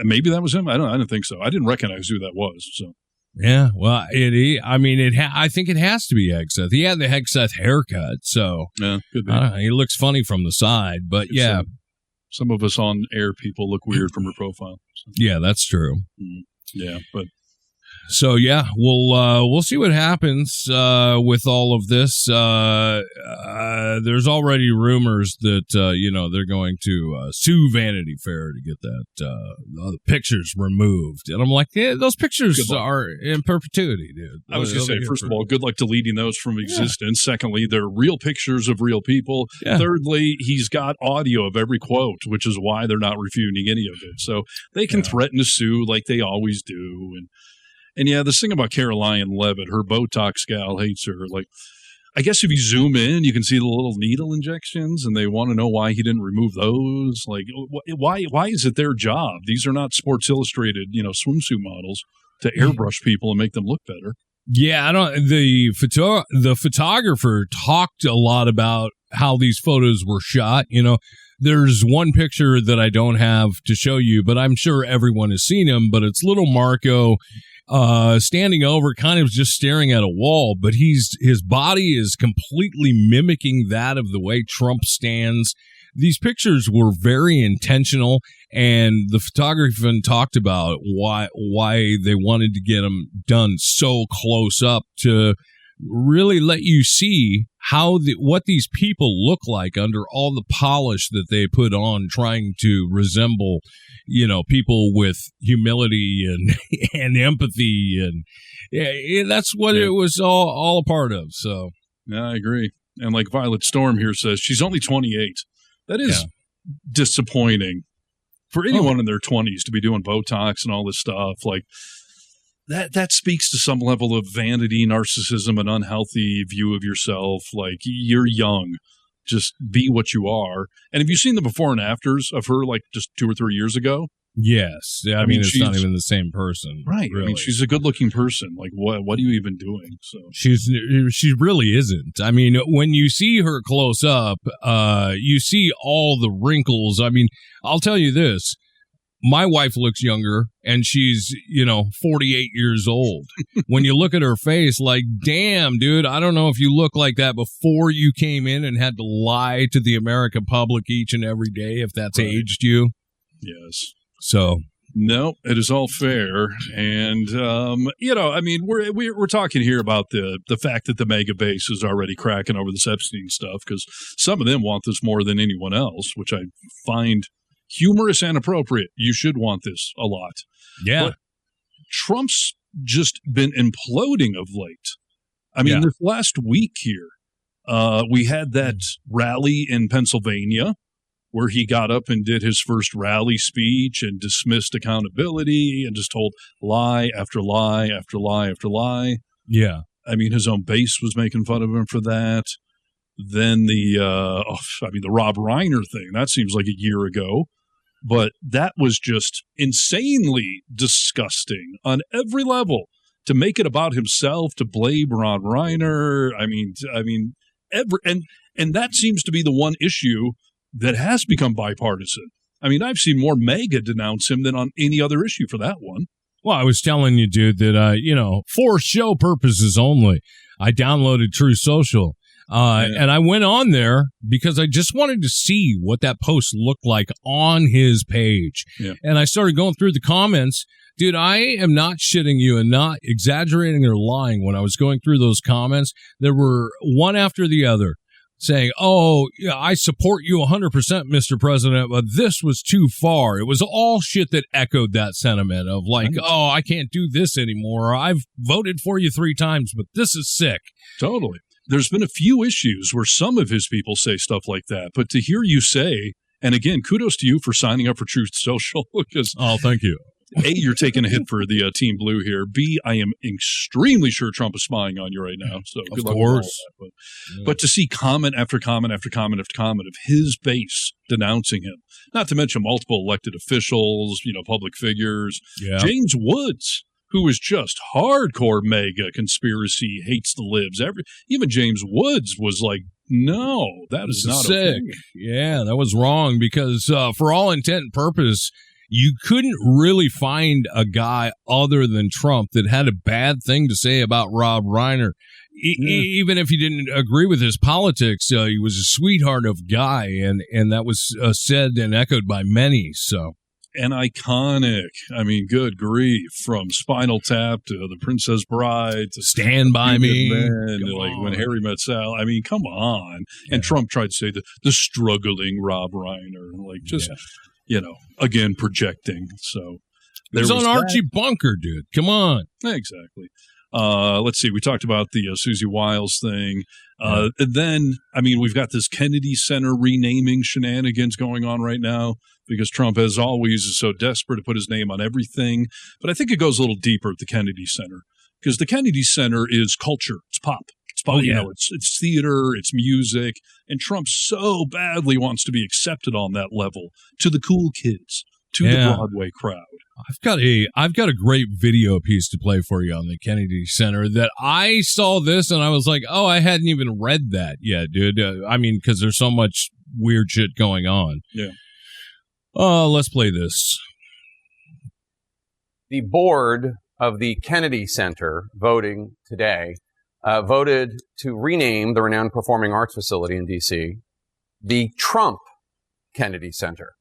Maybe that was him. I don't think so. I didn't recognize who that was. So yeah, well, I think it has to be Hegseth. He had the Hegseth haircut, so could be. He looks funny from the side, but some of us on air people look weird from her profile. So. Yeah, that's true. Yeah, but So yeah, we'll see what happens with all of this. There's already rumors that they're going to sue Vanity Fair to get that the pictures removed, and I'm like, yeah, those pictures are in perpetuity, dude. I was going to say, first of all, good luck deleting those from existence. Yeah. Secondly, they're real pictures of real people. Yeah. Thirdly, he's got audio of every quote, which is why they're not refuting any of it. So they can threaten to sue like they always do, And yeah, this thing about Caroline Leavitt, her Botox gal hates her. Like, I guess if you zoom in, you can see the little needle injections, and they want to know why he didn't remove those. Like, why is it their job? These are not Sports Illustrated, swimsuit models to airbrush people and make them look better. Yeah, I don't. The photographer talked a lot about how these photos were shot. There's one picture that I don't have to show you, but I'm sure everyone has seen him. But it's little Marco. Standing over, kind of just staring at a wall, but his body is completely mimicking that of the way Trump stands. These pictures were very intentional, and the photographer even talked about why they wanted to get them done so close up to really let you see what these people look like under all the polish that they put on, trying to resemble people with humility and empathy, and that's what it was all a part of. So yeah, I agree. And like Violet Storm here says, she's only 28. That is disappointing for anyone in their 20s to be doing Botox and all this stuff. Like that speaks to some level of vanity, narcissism, an unhealthy view of yourself. Like, you're young. Just be what you are. And have you seen the before and afters of her, like, just 2 or 3 years ago? Yes. Yeah, I mean, it's not even the same person. Right. Really. I mean, she's a good-looking person. Like, what are you even doing? So she really isn't. I mean, when you see her close up, you see all the wrinkles. I mean, I'll tell you this. My wife looks younger, and she's, 48 years old. When you look at her face, like, damn, dude, I don't know if you look like that before you came in and had to lie to the American public each and every day, if that's aged you. Yes. So. No, it is all fair. And, I mean, we're talking here about the fact that the MAGA base is already cracking over this Epstein stuff, because some of them want this more than anyone else, which I find humorous and appropriate. You should want this a lot. Yeah. But Trump's just been imploding of late. I mean, this last week here, we had that rally in Pennsylvania where he got up and did his first rally speech and dismissed accountability and just told lie after lie after lie after lie. Yeah. I mean, his own base was making fun of him for that. Then the Rob Reiner thing, that seems like a year ago. But that was just insanely disgusting on every level. To make it about himself, to blame Rob Reiner. I mean, and that seems to be the one issue that has become bipartisan. I mean, I've seen more MAGA denounce him than on any other issue for that one. Well, I was telling you, dude, that, for show purposes only, I downloaded True Social. And I went on there because I just wanted to see what that post looked like on his page. Yeah. And I started going through the comments. Dude, I am not shitting you and not exaggerating or lying. When I was going through those comments, there were one after the other saying, oh, yeah, I support you 100%, Mr. President, but this was too far. It was all shit that echoed that sentiment of like, oh, I can't do this anymore. I've voted for you 3 times, but this is sick. Totally. There's been a few issues where some of his people say stuff like that, but to hear you say, and again, kudos to you for signing up for Truth Social, because thank you. A, you're taking a hit for the Team Blue here. B, I am extremely sure Trump is spying on you right now. So good luck with all that. But to see comment after comment after comment after comment of his base denouncing him, not to mention multiple elected officials, public figures, James Woods, who is just hardcore MAGA conspiracy, hates the libs. Even James Woods was like, no, that is not sick. Okay. Yeah, that was wrong because for all intent and purpose, you couldn't really find a guy other than Trump that had a bad thing to say about Rob Reiner. Even if you didn't agree with his politics, he was a sweetheart of guy, and that was said and echoed by many. So and iconic. I mean, good grief, from Spinal Tap to The Princess Bride to Stand By Me, like When Harry Met Sally. I mean, come on. Yeah. And Trump tried to say the struggling Rob Reiner, like just, again, projecting. So there was on Archie Bunker, dude. Come on. Exactly. Let's see. We talked about the Susie Wiles thing. And then, I mean, we've got this Kennedy Center renaming shenanigans going on right now because Trump, as always, is so desperate to put his name on everything. But I think it goes a little deeper at the Kennedy Center because the Kennedy Center is culture. It's pop. It's pop. It's theater. It's music. And Trump so badly wants to be accepted on that level to the cool kids, to the Broadway crowd. I've got a great video piece to play for you on the Kennedy Center that I saw this and I was like, oh, I hadn't even read that yet, dude. I mean, because there's so much weird shit going on. Yeah. Let's play this. The board of the Kennedy Center voted to rename the renowned performing arts facility in D.C. the Trump Kennedy Center.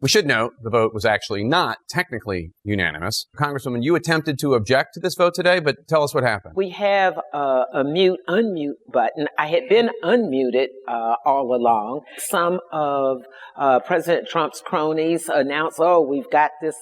We should note the vote was actually not technically unanimous. Congresswoman, you attempted to object to this vote today, but tell us what happened. We have a mute-unmute button. I had been unmuted all along. Some of President Trump's cronies announced, we've got this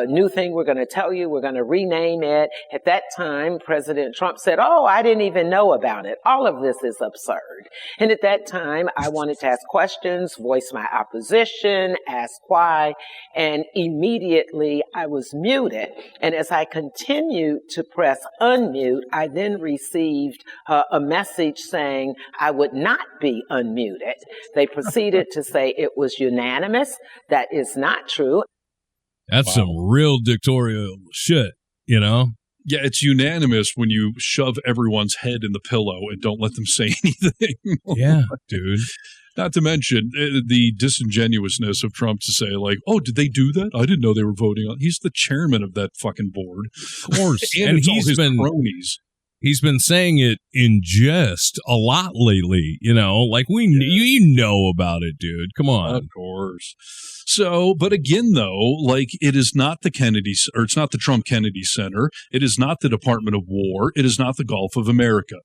new thing we're going to tell you. We're going to rename it. At that time, President Trump said, I didn't even know about it. All of this is absurd. And at that time, I wanted to ask questions, voice my opposition, ask why, and immediately I was muted. And as I continued to press unmute, I then received a message saying I would not be unmuted. They proceeded to say it was unanimous. That is not true. That's some real dictatorial shit, you know? Yeah, it's unanimous when you shove everyone's head in the pillow and don't let them say anything. Yeah, dude. Not to mention the disingenuousness of Trump to say, like, did they do that? I didn't know they were voting on. He's the chairman of that fucking board. Of course. and he's been cronies. He's been saying it in jest a lot lately, you know, like you know about it, dude. Come on. Of course. So, but again, though, like it is not the it's not the Trump Kennedy Center. It is not the Department of War. It is not the Gulf of America.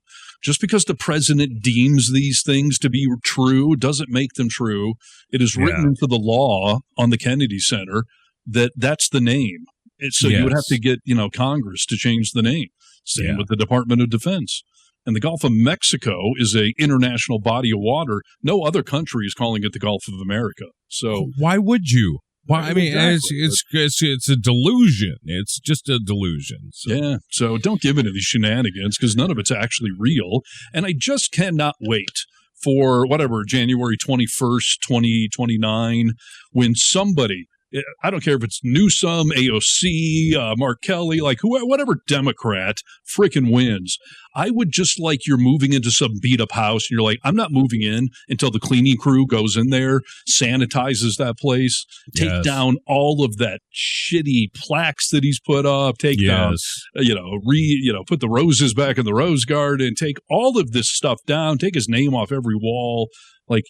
Just because the president deems these things to be true doesn't make them true. It is written into the law on the Kennedy Center that's the name. So you would have to get, Congress to change the name. Same with the Department of Defense. And the Gulf of Mexico is an international body of water. No other country is calling it the Gulf of America. So why would you? Why? I mean, exactly. it's a delusion. It's just a delusion. So. Yeah. So don't give into these shenanigans because none of it's actually real. And I just cannot wait for January 21st, 2029, when somebody, I don't care if it's Newsom, AOC, Mark Kelly, like whatever Democrat freaking wins. I would just like you're moving into some beat up house and you're like, I'm not moving in until the cleaning crew goes in there, sanitizes that place, take down all of that shitty plaques that he's put up, take down, put the roses back in the rose garden, take all of this stuff down, take his name off every wall. Like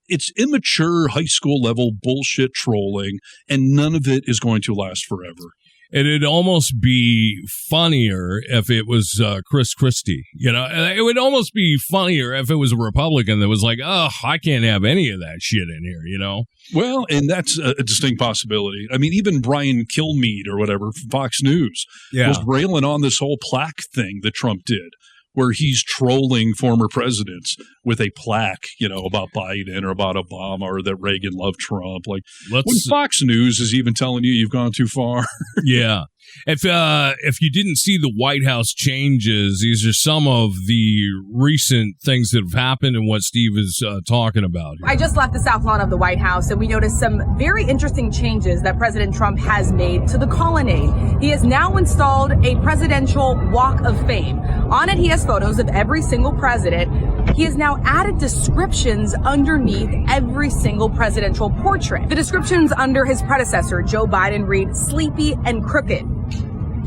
it's immature high school level bullshit trolling, and none of it is going to last forever. It'd almost be funnier if it was Chris Christie. It would almost be funnier if it was a Republican that was like, I can't have any of that shit in here, Well, and that's a distinct possibility. I mean, even Brian Kilmeade or whatever from Fox News was railing on this whole plaque thing that Trump did, where he's trolling former presidents with a plaque, about Biden or about Obama or that Reagan loved Trump. Like when Fox News is even telling you you've gone too far. Yeah. If you didn't see the White House changes, these are some of the recent things that have happened and what Steve is talking about here. I just left the South Lawn of the White House, and we noticed some very interesting changes that President Trump has made to the colonnade. He has now installed a presidential walk of fame. On it, he has photos of every single president. He has now added descriptions underneath every single presidential portrait. The descriptions under his predecessor, Joe Biden, read sleepy and crooked.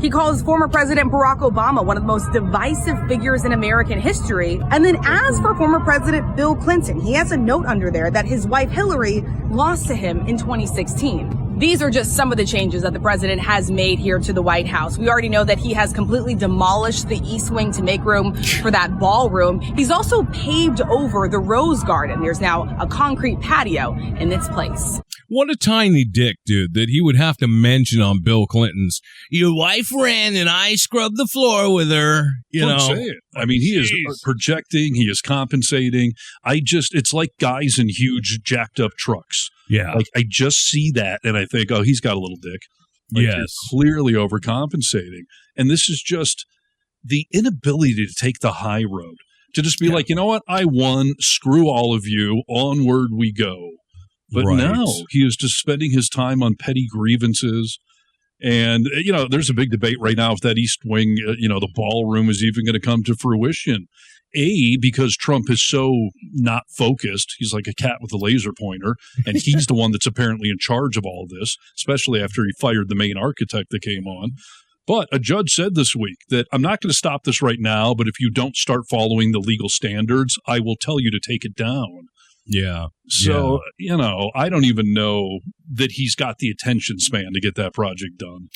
He calls former President Barack Obama one of the most divisive figures in American history. And then as for former President Bill Clinton, he has a note under there that his wife Hillary lost to him in 2016. These are just some of the changes that the president has made here to the White House. We already know that he has completely demolished the East Wing to make room for that ballroom. He's also paved over the Rose Garden. There's now a concrete patio in its place. What a tiny dick, dude, that he would have to mention on Bill Clinton's, your wife ran and I scrubbed the floor with her. Don't say it. I mean, he is projecting. He is compensating. It's like guys in huge jacked up trucks. Yeah. Like, I just see that and I think, oh, he's got a little dick. Like, yes. He's clearly overcompensating. And this is just the inability to take the high road, to just be like, you know what? I won. Screw all of you. Onward we go. But no, he is just spending his time on petty grievances. And, there's a big debate right now if that East Wing, the ballroom is even going to come to fruition. Because Trump is so not focused. He's like a cat with a laser pointer. And he's the one that's apparently in charge of all this, especially after he fired the main architect that came on. But a judge said this week that I'm not going to stop this right now, but if you don't start following the legal standards, I will tell you to take it down. Yeah. So, I don't even know that he's got the attention span to get that project done.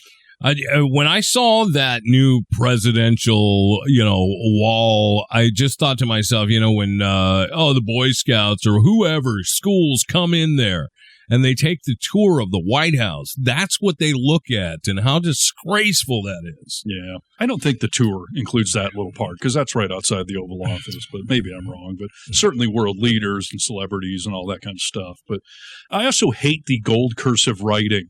When I saw that new presidential, wall, I just thought to myself, when, the Boy Scouts or whoever, schools come in there and they take the tour of the White House, that's what they look at and how disgraceful that is. Yeah. I don't think the tour includes that little part because that's right outside the Oval Office, but maybe I'm wrong. But certainly world leaders and celebrities and all that kind of stuff. But I also hate the gold cursive writing.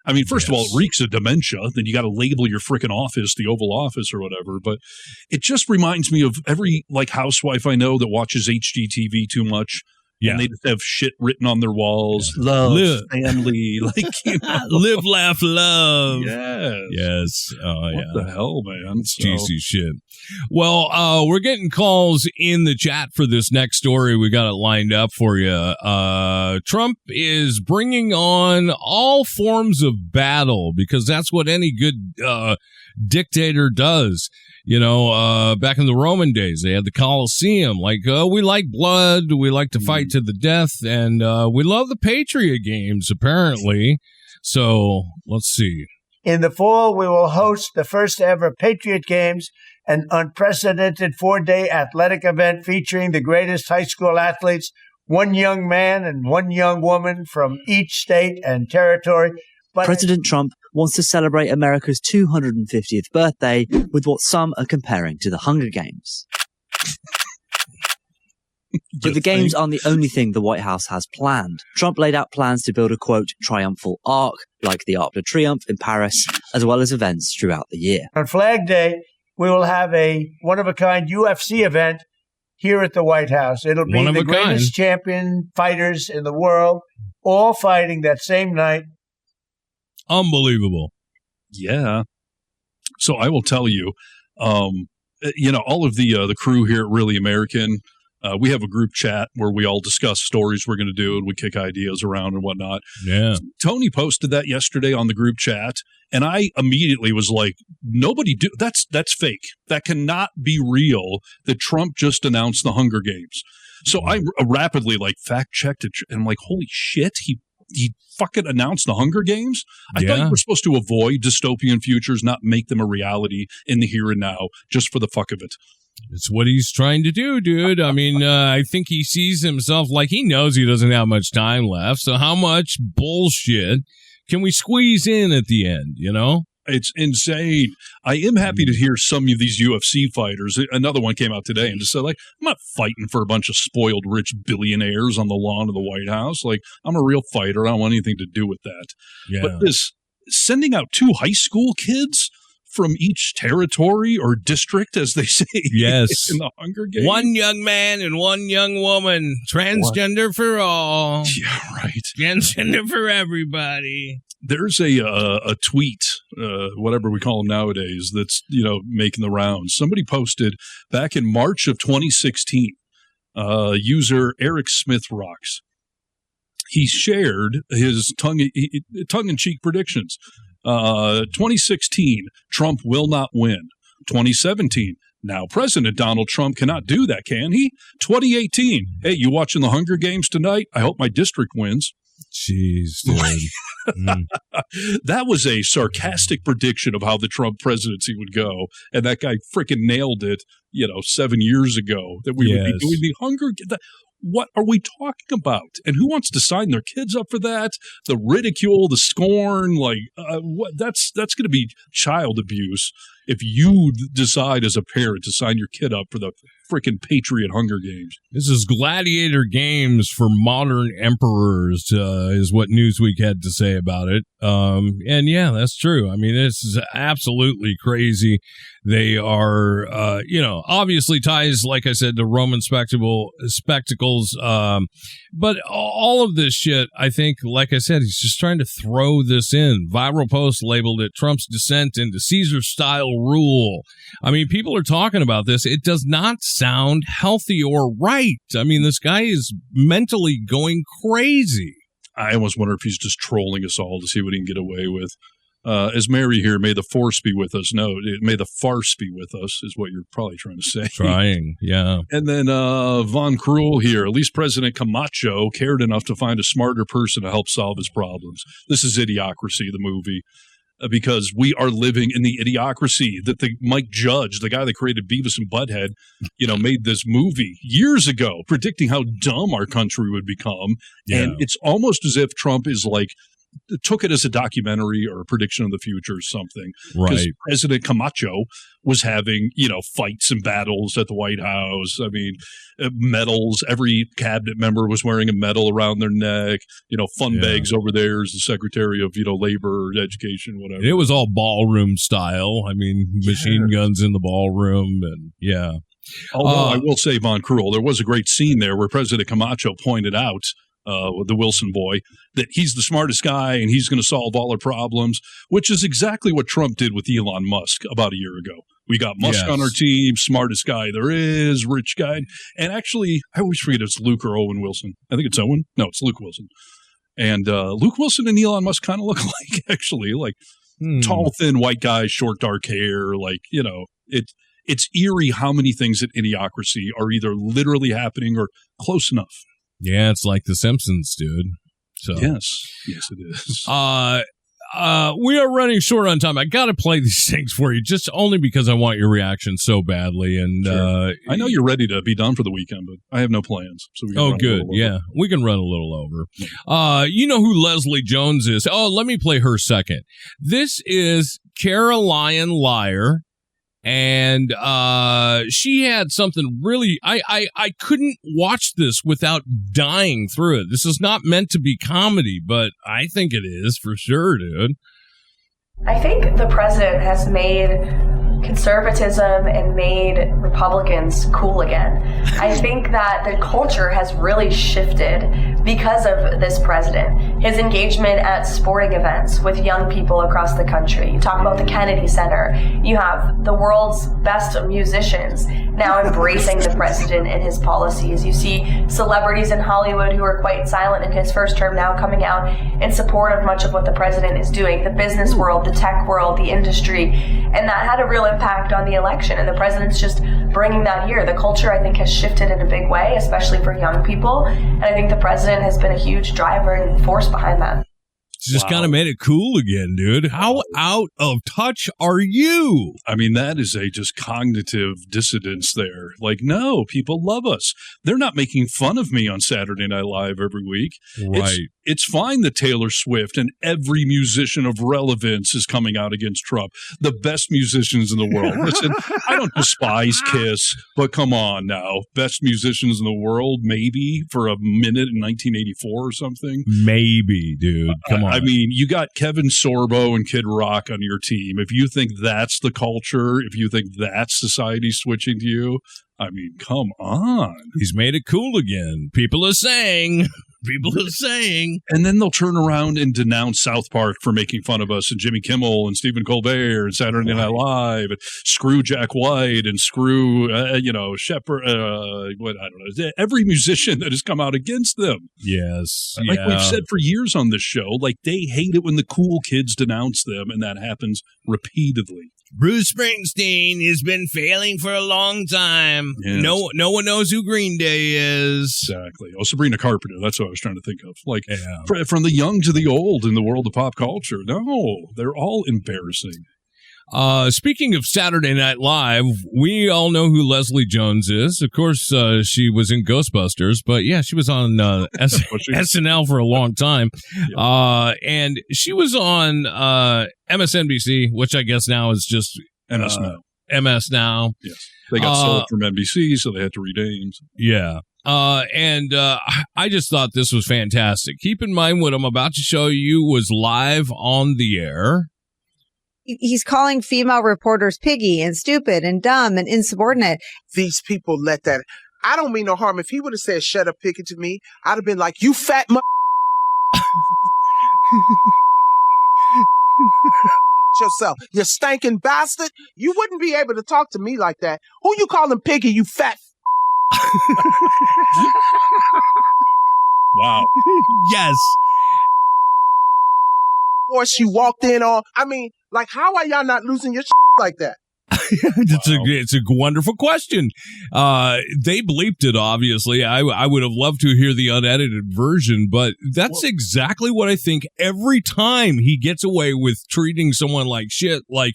I mean, first of all, it reeks of dementia. Then you got to label your freaking office, the Oval Office or whatever. But it just reminds me of every housewife I know that watches HGTV too much. Yeah. And they just have shit written on their walls. Yeah. Love, family, live, laugh, love. Yes. Oh, what the hell, man? It's juicy shit. Well, we're getting calls in the chat for this next story. We got it lined up for you. Trump is bringing on all forms of battle because that's what any good dictator does. Back in the Roman days, they had the Colosseum. We like blood, we like to fight to the death, and we love the Patriot games, apparently. So, let's see. In the fall, we will host the first ever Patriot Games, an unprecedented 4-day athletic event featuring the greatest high school athletes, one young man and one young woman from each state and territory. President Trump wants to celebrate America's 250th birthday with what some are comparing to the Hunger Games. But the games aren't the only thing the White House has planned. Trump laid out plans to build a, quote, triumphal arc, like the Arc de Triomphe in Paris, as well as events throughout the year. On Flag Day, we will have a one-of-a-kind UFC event here at the White House. It'll be the greatest champion fighters in the world, all fighting that same night. Unbelievable. Yeah. So I will tell you, all of the crew here at Really American, we have a group chat where we all discuss stories we're going to do and we kick ideas around and whatnot. Yeah. Tony posted that yesterday on the group chat, and I immediately was like, that's fake. That cannot be real that Trump just announced the Hunger Games. So I rapidly fact checked it, and I'm like, holy shit, he fucking announced the Hunger Games? I thought you were supposed to avoid dystopian futures, not make them a reality in the here and now, just for the fuck of it. It's what he's trying to do, dude. I mean, I think he sees himself like he knows he doesn't have much time left. So how much bullshit can we squeeze in at the end, It's insane. I am happy to hear some of these UFC fighters. Another one came out today and just said, I'm not fighting for a bunch of spoiled rich billionaires on the lawn of the White House. I'm a real fighter. I don't want anything to do with that. Yeah. But this sending out 2 high school kids from each territory or district, as they say, yes, in the Hunger Games. One young man and one young woman. Transgender for all. Yeah, right. Transgender for everybody. There's a tweet, whatever we call them nowadays, that's, making the rounds. Somebody posted back in March of 2016, user Eric Smith Rocks. He shared his tongue-in-cheek predictions. 2016, Trump will not win. 2017, now President Donald Trump cannot do that, can he? 2018, hey, you watching the Hunger Games tonight? I hope my district wins. Jeez, dude. That was a sarcastic prediction of how the Trump presidency would go, and that guy freaking nailed it, 7 years ago, that we would be doing the Hunger Games. What are we talking about? And who wants to sign their kids up for that? The ridicule, the scorn, that's going to be child abuse if you decide as a parent to sign your kid up for the freaking Patriot Hunger Games. This is gladiator games for modern emperors, is what Newsweek had to say about it. And yeah, that's true. I mean, this is absolutely crazy. They are, obviously ties, like I said, to Roman spectacles. But all of this shit, I think, like I said, he's just trying to throw this in. Viral post labeled it Trump's descent into Caesar-style rule. I mean, people are talking about this. It does not sound healthy or right. I mean, this guy is mentally going crazy. I almost wonder if he's just trolling us all to see what he can get away with. As Mary here, may the force be with us. No, may the farce be with us is what you're probably trying to say. Trying, yeah. And then Von Krul here. At least President Camacho cared enough to find a smarter person to help solve his problems. This is Idiocracy, the movie. Because we are living in the idiocracy that the Mike Judge, the guy that created Beavis and Butthead, made this movie years ago, predicting how dumb our country would become. Yeah. And it's almost as if Trump is took it as a documentary or a prediction of the future or something. Right. Because President Camacho was having, fights and battles at the White House. I mean, medals. Every cabinet member was wearing a medal around their neck. Fun bags over there as the Secretary of, Labor or Education, whatever. It was all ballroom style. I mean, machine guns in the ballroom and yeah. Although I will say, Von Krul, there was a great scene there where President Camacho pointed out the Wilson boy, that he's the smartest guy and he's going to solve all our problems, which is exactly what Trump did with Elon Musk about a year ago. We got Musk on our team, smartest guy there is, rich guy. And actually, I always forget it's Luke or Owen Wilson. I think it's Owen. No, it's Luke Wilson. And Luke Wilson and Elon Musk kind of look alike, actually. Tall, thin, white guys, short, dark hair. It's eerie how many things in Idiocracy are either literally happening or close enough. Yeah, it's like The Simpsons, dude. So yes, it is. We are running short on time. I got to play these things for you, just only because I want your reaction so badly. And sure. I know you're ready to be done for the weekend, but I have no plans. So we can good. Yeah, we can run a little over. You know who Leslie Jones is? Oh, let me play her second. This is Caroline Liar. And she had something really I couldn't watch this without dying through it. This is not meant to be comedy, but I think it is for sure, dude. I think the president has made conservatism and made Republicans cool again. I think that the culture has really shifted because of this president. His engagement at sporting events with young people across the country. You talk about the Kennedy Center. You have the world's best musicians now embracing the president and his policies. You see celebrities in Hollywood who were quite silent in his first term now coming out in support of much of what the president is doing. The business world, the tech world, the industry. And that had a real impact on the election, and the president's just bringing that here. The culture, I think, has shifted in a big way, especially for young people, and I think the president has been a huge driver and force behind that. Just kind of made it cool again, dude. How out of touch are you? I mean, that is a just cognitive dissonance there. No, people love us. They're not making fun of me on Saturday Night Live every week. Right. It's fine that Taylor Swift and every musician of relevance is coming out against Trump. The best musicians in the world. Listen, I don't despise Kiss, but come on now. Best musicians in the world, maybe, for a minute in 1984 or something. Maybe, dude. Come on. I mean, you got Kevin Sorbo and Kid Rock on your team. If you think that's the culture, if you think that's society switching to you, I mean, come on. He's made it cool again. People are saying. People are saying. And then they'll turn around and denounce South Park for making fun of us, and Jimmy Kimmel and Stephen Colbert and Saturday Night Live, and screw Jack White and screw, Shepard, I don't know, every musician that has come out against them. Yes. Like we've said for years on this show, like they hate it when the cool kids denounce them, and that happens repeatedly. Bruce Springsteen has been failing for a long time. Yes. No one knows who Green Day is. Exactly. Oh, Sabrina Carpenter. That's what I was trying to think of. Like, from the young to the old in the world of pop culture. No, they're all embarrassing. Speaking of Saturday Night Live, we all know who Leslie Jones is. Of course, she was in Ghostbusters, but yeah, she was on SNL for a long time. Yeah. And she was on MSNBC, which I guess now is just MS Now. MS Now. Yes. They got sold from NBC, so they had to rename. Yeah. I just thought this was fantastic. Keep in mind what I'm about to show you was live on the air. He's calling female reporters piggy and stupid and dumb and insubordinate. These people let that. I don't mean no harm. If he would have said, "Shut up, piggy," to me, I'd have been like, "You fat yourself, you stinking bastard." You wouldn't be able to talk to me like that. Who you calling piggy, you fat? Wow. Yes. Or she walked in on. I mean, like, how are y'all not losing your like that? It's a wonderful question. They bleeped it, obviously. I would have loved to hear the unedited version, but that's exactly what I think every time he gets away with treating someone like shit. Like,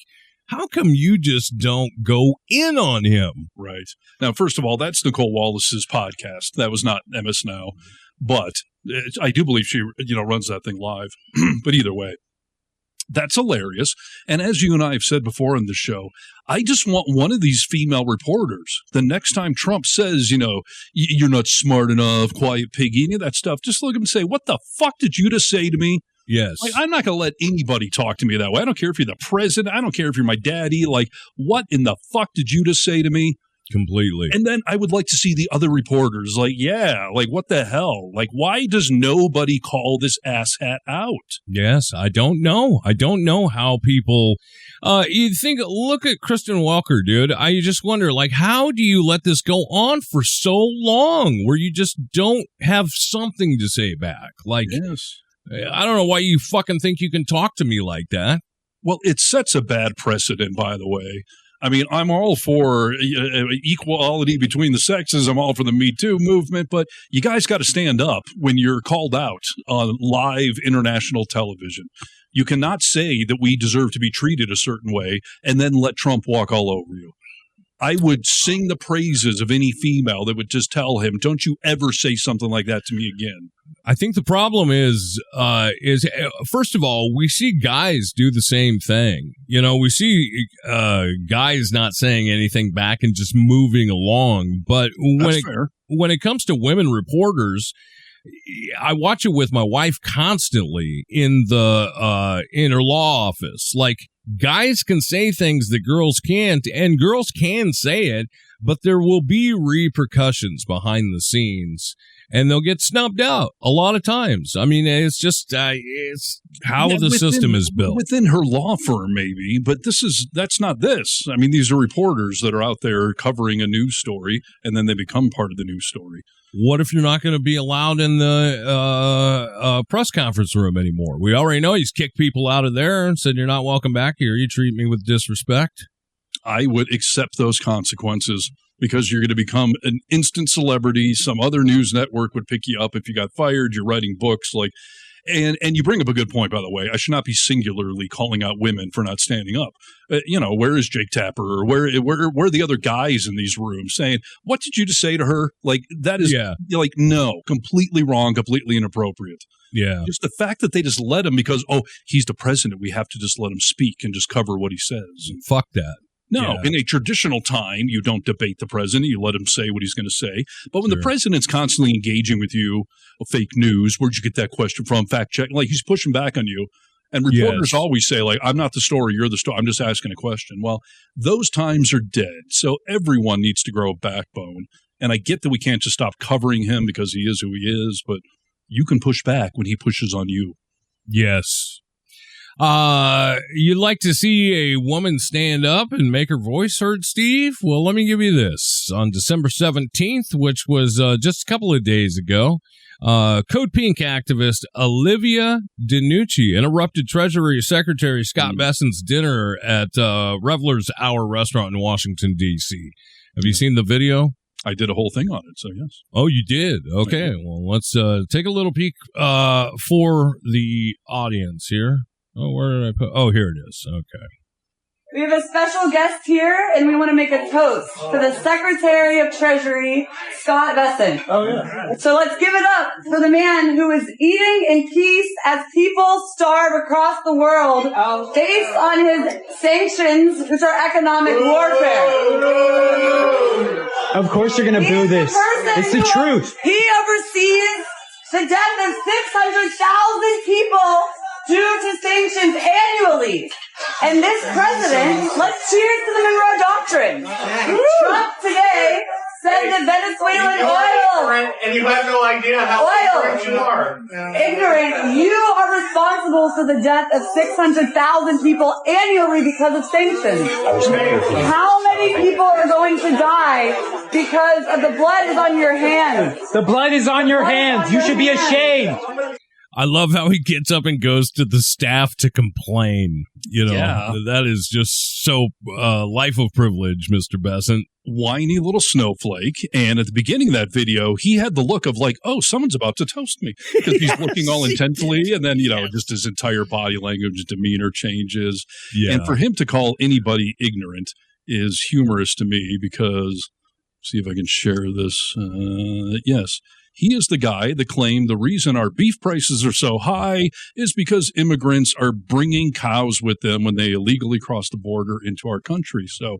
how come you just don't go in on him? Right. Now, first of all, that's Nicole Wallace's podcast. That was not MS Now, but I do believe she, runs that thing live. But either way, that's hilarious. And as you and I have said before in the show, I just want one of these female reporters, the next time Trump says, you're not smart enough, quiet piggy, any of that stuff, just look at him and say, what the fuck did you just say to me? Yes. Like, I'm not going to let anybody talk to me that way. I don't care if you're the president. I don't care if you're my daddy. Like, what in the fuck did you just say to me? Completely. And then I would like to see the other reporters like, what the hell? Like, why does nobody call this asshat out? Yes, I don't know. I don't know how people, look at Kristen Welker, dude. I just wonder, like, how do you let this go on for so long where you just don't have something to say back? Like, yes. I don't know why you fucking think you can talk to me like that. Well, it sets a bad precedent, by the way. I mean, I'm all for equality between the sexes. I'm all for the Me Too movement, but you guys got to stand up when you're called out on live international television. You cannot say that we deserve to be treated a certain way and then let Trump walk all over you. I would sing the praises of any female that would just tell him, don't you ever say something like that to me again. I think the problem is first of all, we see guys do the same thing. We see guys not saying anything back and just moving along. But when it comes to women reporters, I watch it with my wife constantly in her law office. Like, guys can say things that girls can't, and girls can say it, but there will be repercussions behind the scenes, and they'll get snubbed out a lot of times. I mean, it's just it's how the system is built. Within her law firm, maybe, but that's not this. I mean, these are reporters that are out there covering a news story, and then they become part of the news story. What if you're not going to be allowed in the press conference room anymore? We already know he's kicked people out of there and said, you're not welcome back here. You treat me with disrespect. I would accept those consequences because you're going to become an instant celebrity. Some other news network would pick you up if you got fired. You're writing books. And you bring up a good point, by the way. I should not be singularly calling out women for not standing up. Where is Jake Tapper? Or where are the other guys in these rooms saying, what did you just say to her? Like, that is, no, completely wrong, completely inappropriate. Yeah. Just the fact that they just let him because, he's the president, we have to just let him speak and just cover what he says. Fuck that. No, in a traditional time, you don't debate the president. You let him say what he's going to say. But when the president's constantly engaging with you, fake news, where'd you get that question from? Fact check. Like, he's pushing back on you. And reporters always say, like, I'm not the story, you're the story. I'm just asking a question. Well, those times are dead. So everyone needs to grow a backbone. And I get that we can't just stop covering him because he is who he is. But you can push back when he pushes on you. Yes. You'd like to see a woman stand up and make her voice heard, Steve? Well, let me give you this. On December 17th, which was just a couple of days ago, Code Pink activist Olivia DiNucci interrupted Treasury Secretary Scott Bessent's dinner at Revelers Hour restaurant in Washington, D.C. Have you seen the video? I did a whole thing on it, so yes. Oh, you did? Okay, well, let's take a little peek for the audience here. Oh, where did I put? Oh, here it is. Okay. We have a special guest here, and we want to make a toast for the Secretary of Treasury, Scott Bessent. Oh, yeah. So let's give it up for the man who is eating in peace as people starve across the world based on his sanctions, which are economic warfare. Of course you're going to boo this. It's the truth. He oversees the death of 600,000 people due to sanctions annually. And this president, let's cheers to the Monroe Doctrine. Trump today said that Venezuelan oil. And you have no idea how ignorant you are. Ignorant. You are responsible for the death of 600,000 people annually because of sanctions. How many people are going to die because of the blood is on your hands? The blood is on your hands. You should be ashamed. I love how he gets up and goes to the staff to complain. You know, that is just so life of privilege, Mr. Bessent. Whiny little snowflake. And at the beginning of that video, he had the look of like, oh, someone's about to toast me. Because he's looking all intently. And then, just his entire body language, demeanor changes. Yeah. And for him to call anybody ignorant is humorous to me because, see if I can share this. Yes. He is the guy that claimed the reason our beef prices are so high is because immigrants are bringing cows with them when they illegally cross the border into our country. So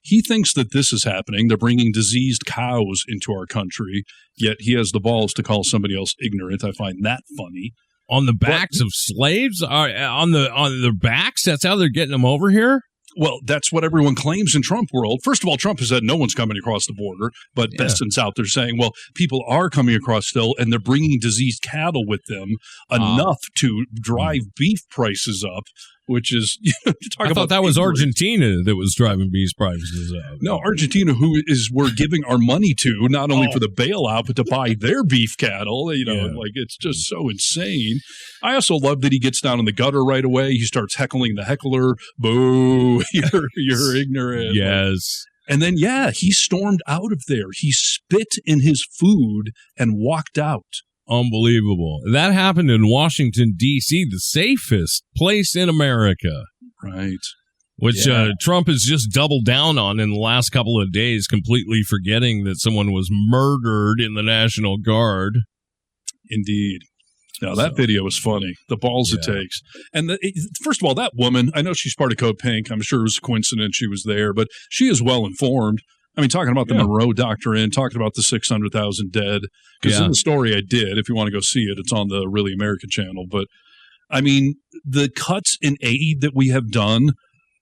he thinks that this is happening. They're bringing diseased cows into our country, yet he has the balls to call somebody else ignorant. I find that funny. On the backs of slaves? On their backs? That's how they're getting them over here? Well, that's what everyone claims in Trump world. First of all, Trump has said no one's coming across the border, but Bessent's out there saying, well, people are coming across still, and they're bringing diseased cattle with them enough to drive beef prices up, which is, I thought that was Argentina that was driving beef prices up. No, Argentina, we're giving our money to, not only for the bailout, but to buy their beef cattle. Like it's just so insane. I also love that he gets down in the gutter right away. He starts heckling the heckler. Boo, you're ignorant. Yes. And then, he stormed out of there. He spit in his food and walked out. Unbelievable. That happened in Washington, D.C., the safest place in America. Right. Which Trump has just doubled down on in the last couple of days, completely forgetting that someone was murdered in the National Guard. Indeed. Now, that video was funny. The balls it takes. And first of all, that woman, I know she's part of Code Pink. I'm sure it was a coincidence she was there, but she is well informed. I mean, talking about the Monroe Doctrine, talking about the 600,000 dead. Because in the story I did, if you want to go see it, it's on the Really American channel. But, I mean, the cuts in aid that we have done,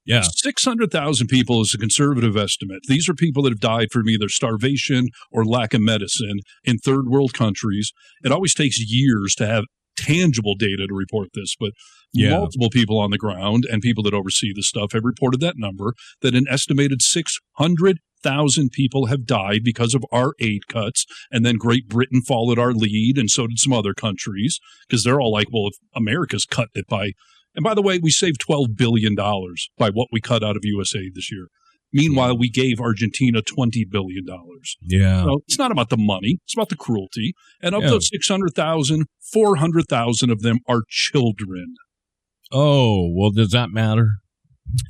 600,000 people is a conservative estimate. These are people that have died from either starvation or lack of medicine in third world countries. It always takes years to have tangible data to report this, but multiple people on the ground and people that oversee this stuff have reported that number, that an estimated 600,000 people have died because of our aid cuts, and then Great Britain followed our lead, and so did some other countries, because they're all like, well, if America's cut it by, and by the way, we saved $12 billion by what we cut out of USAID this year. Meanwhile, we gave Argentina $20 billion. Yeah. So it's not about the money. It's about the cruelty. And of those 600,000, 400,000 of them are children. Oh, well, does that matter?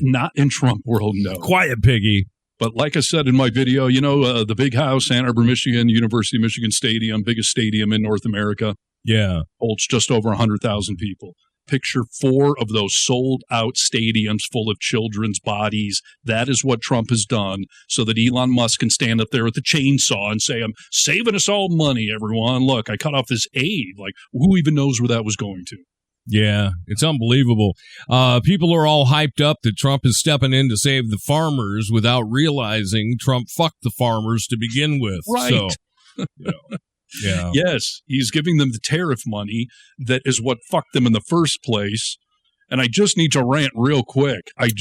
Not in Trump world, no. Quiet, piggy. But like I said in my video, the big house, Ann Arbor, Michigan, University of Michigan Stadium, biggest stadium in North America. Yeah. Holds just over 100,000 people. Picture 4 of those sold-out stadiums full of children's bodies. That is what Trump has done so that Elon Musk can stand up there with the chainsaw and say, I'm saving us all money, everyone. Look, I cut off this aid. Like, who even knows where that was going to? Yeah, it's unbelievable. People are all hyped up that Trump is stepping in to save the farmers without realizing Trump fucked the farmers to begin with. Right. So, Yeah. Yes, he's giving them the tariff money that is what fucked them in the first place. And I just need to rant real quick. I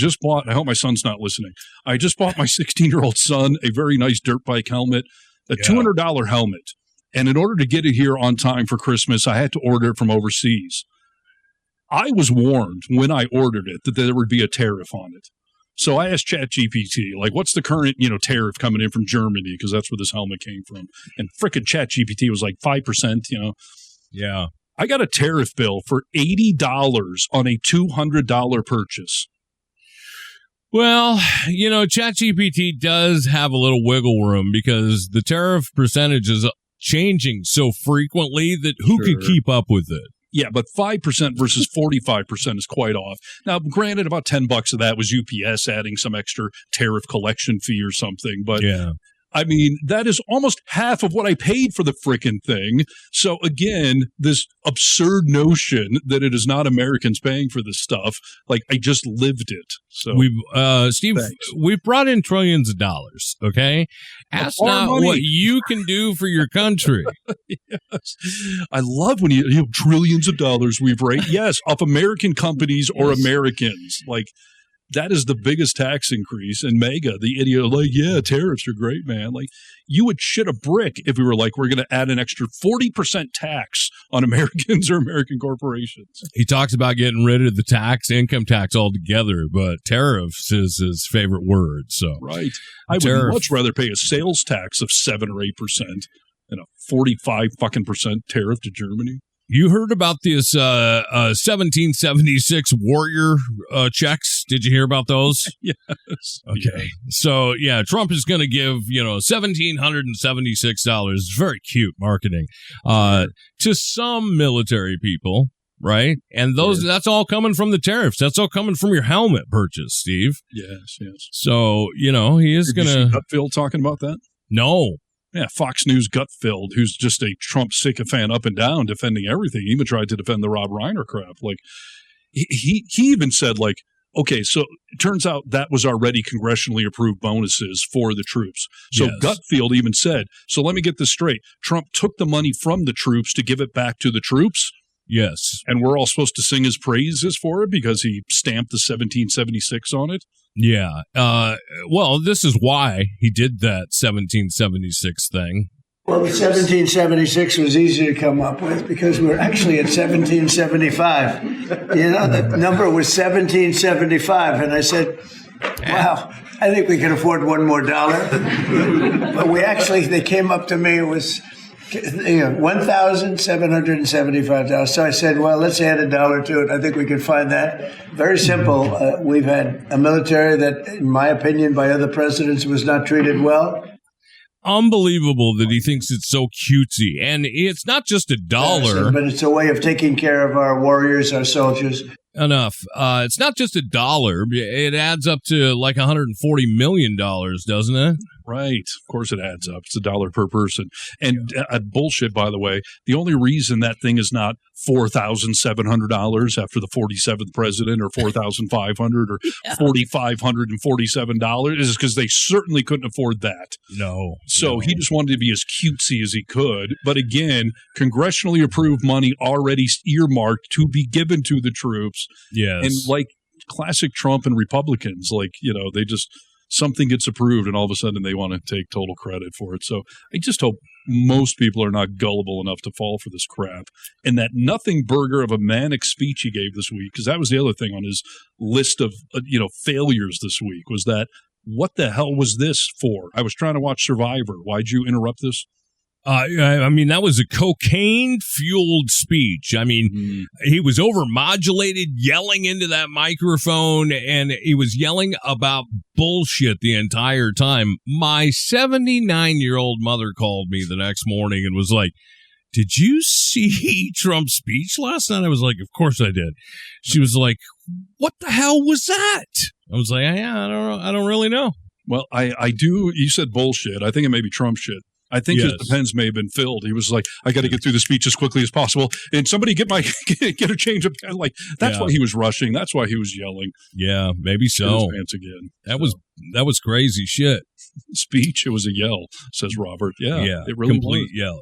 hope my son's not listening. I just bought my 16-year-old son a very nice dirt bike helmet, a $200 helmet. And in order to get it here on time for Christmas, I had to order it from overseas. I was warned when I ordered it that there would be a tariff on it. So I asked ChatGPT, like, what's the current, tariff coming in from Germany? Because that's where this helmet came from. And frickin' ChatGPT was like 5%, Yeah. I got a tariff bill for $80 on a $200 purchase. Well, ChatGPT does have a little wiggle room because the tariff percentage is changing so frequently that who could keep up with it? Yeah, but 5% versus 45% is quite off. Now, granted, about $10 of that was UPS adding some extra tariff collection fee or something. But yeah. I mean, that is almost half of what I paid for the frickin' thing. So again, this absurd notion that it is not Americans paying for this stuff, like I just lived it. So Steve, thanks. we've brought in trillions of dollars, okay? Ask not what you can do for your country. Yes. I love when you have trillions of dollars we've raised. Yes, of American companies or Americans. Like, that is the biggest tax increase. And MAGA, the idiot, like, yeah, tariffs are great, man. Like, you would shit a brick if we were like, we're going to add an extra 40% tax on Americans or American corporations. He talks about getting rid of the income tax altogether, but tariffs is his favorite word. So right. I would much rather pay a sales tax of 7 or 8% than a 45% tariff to Germany. You heard about this 1776 Warrior checks? Did you hear about those? Yes. Okay. Yeah. So, yeah, Trump is going to give, $1,776. Very cute marketing to some military people, right? And that's all coming from the tariffs. That's all coming from your helmet purchase, Steve. Yes, yes. So, he is going to... Gutfield talking about that? No. Yeah, Fox News Gutfield, who's just a Trump sycophant up and down, defending everything. He even tried to defend the Rob Reiner crap. Like, he even said, like, okay, so it turns out that was already congressionally approved bonuses for the troops. So yes. Gutfield even said, so let me get this straight. Trump took the money from the troops to give it back to the troops. Yes. And we're all supposed to sing his praises for it because he stamped the 1776 on it. Yeah. Well, this is why he did that 1776 thing. Well, the 1776 was easy to come up with because we're actually at 1775. The number was 1775. And I said, wow, I think we can afford one more dollar. But they came up to me, it was $1,775. So I said, well, let's add a dollar to it. I think we can find that. Very simple. We've had a military that, in my opinion, by other presidents, was not treated well. Unbelievable that he thinks it's so cutesy. And it's not just a dollar. But it's a way of taking care of our warriors, our soldiers. Enough. It's not just a dollar. It adds up to like $140 million, doesn't it? Right. Of course it adds up. It's $1 per person. And bullshit, by the way, the only reason that thing is not $4,700 after the 47th president or $4,500 or $4,547 is because they certainly couldn't afford that. No. So he just wanted to be as cutesy as he could. But again, congressionally approved money already earmarked to be given to the troops. Yes. And like classic Trump and Republicans, they just... something gets approved and all of a sudden they want to take total credit for it. So I just hope most people are not gullible enough to fall for this crap. And that nothing burger of a manic speech he gave this week, because that was the other thing on his list of failures this week, was that what the hell was this for? I was trying to watch Survivor. Why'd you interrupt this? I mean, that was a cocaine-fueled speech. I mean, he was overmodulated, yelling into that microphone, and he was yelling about bullshit the entire time. My 79-year-old mother called me the next morning and was like, did you see Trump's speech last night? I was like, of course I did. She was like, what the hell was that? I was like, yeah, I don't know. I don't really know. Well, I do. You said bullshit. I think it may be Trump shit. I think his depends may have been filled. He was like, I got to get through the speech as quickly as possible. And somebody get a change of pen. Like, that's why he was rushing. That's why he was yelling. Yeah, maybe so. His pants again. That was crazy shit. speech. It was a yell, says Robert. Yeah, it really complete was. yell.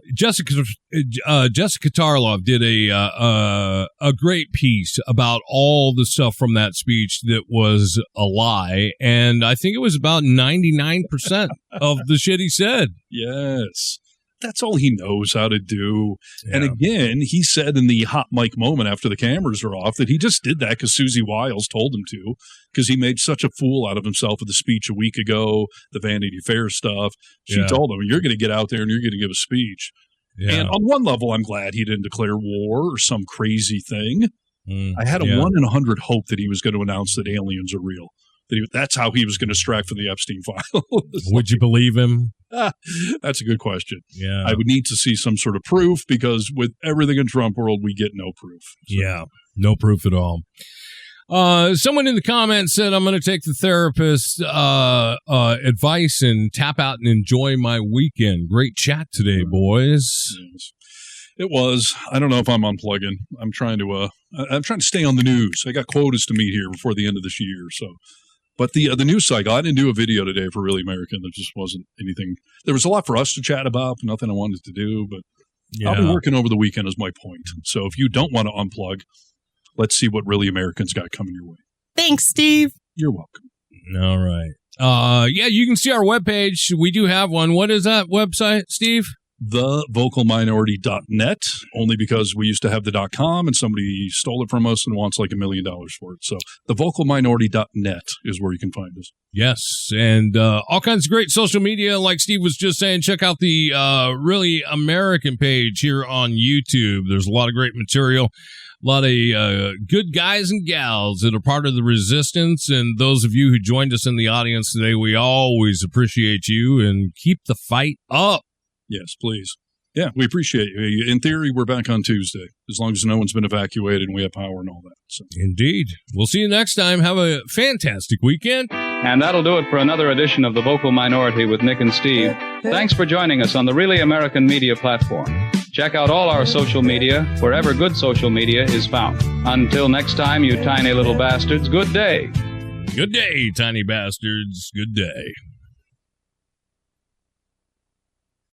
Jessica Tarlov did a great piece about all the stuff from that speech that was a lie, and I think it was about 99% of the shit he said. Yes. That's all he knows how to do. Yeah. And again, he said in the hot mic moment after the cameras are off that he just did that because Susie Wiles told him to, because he made such a fool out of himself with the speech a week ago, the Vanity Fair stuff. She told him, you're going to get out there and you're going to give a speech. Yeah. And on one level, I'm glad he didn't declare war or some crazy thing. I had a 1 in 100 hope that he was going to announce that aliens are real. That's how he was going to strike from the Epstein Files. Would you believe him? That's a good question. Yeah. I would need to see some sort of proof, because with everything in Trump world, we get no proof. So. Yeah, no proof at all. Someone in the comments said, I'm going to take the therapist advice and tap out and enjoy my weekend. Great chat today, boys. Yes. It was. I don't know if I'm unplugging. I'm trying to stay on the news. I got quotas to meet here before the end of this year, so. But the news cycle, I didn't do a video today for Really American. There just wasn't anything. There was a lot for us to chat about, nothing I wanted to do, but I'll be working over the weekend is my point. So if you don't want to unplug, let's see what Really American's got coming your way. Thanks, Steve. You're welcome. All right. You can see our webpage. We do have one. What is that website, Steve? thevocalminority.net, only because we used to have the .com and somebody stole it from us and wants like $1 million for it. So thevocalminority.net is where you can find us. Yes, and all kinds of great social media. Like Steve was just saying, check out the Really American page here on YouTube. There's a lot of great material. A lot of good guys and gals that are part of the resistance. And those of you who joined us in the audience today, we always appreciate you, and keep the fight up. Yes, please. Yeah, we appreciate you. In theory, we're back on Tuesday, as long as no one's been evacuated and we have power and all that. So. Indeed. We'll see you next time. Have a fantastic weekend. And that'll do it for another edition of The Vocal Minority with Nick and Steve. Thanks for joining us on the Really American Media platform. Check out all our social media wherever good social media is found. Until next time, you tiny little bastards, good day. Good day, tiny bastards. Good day.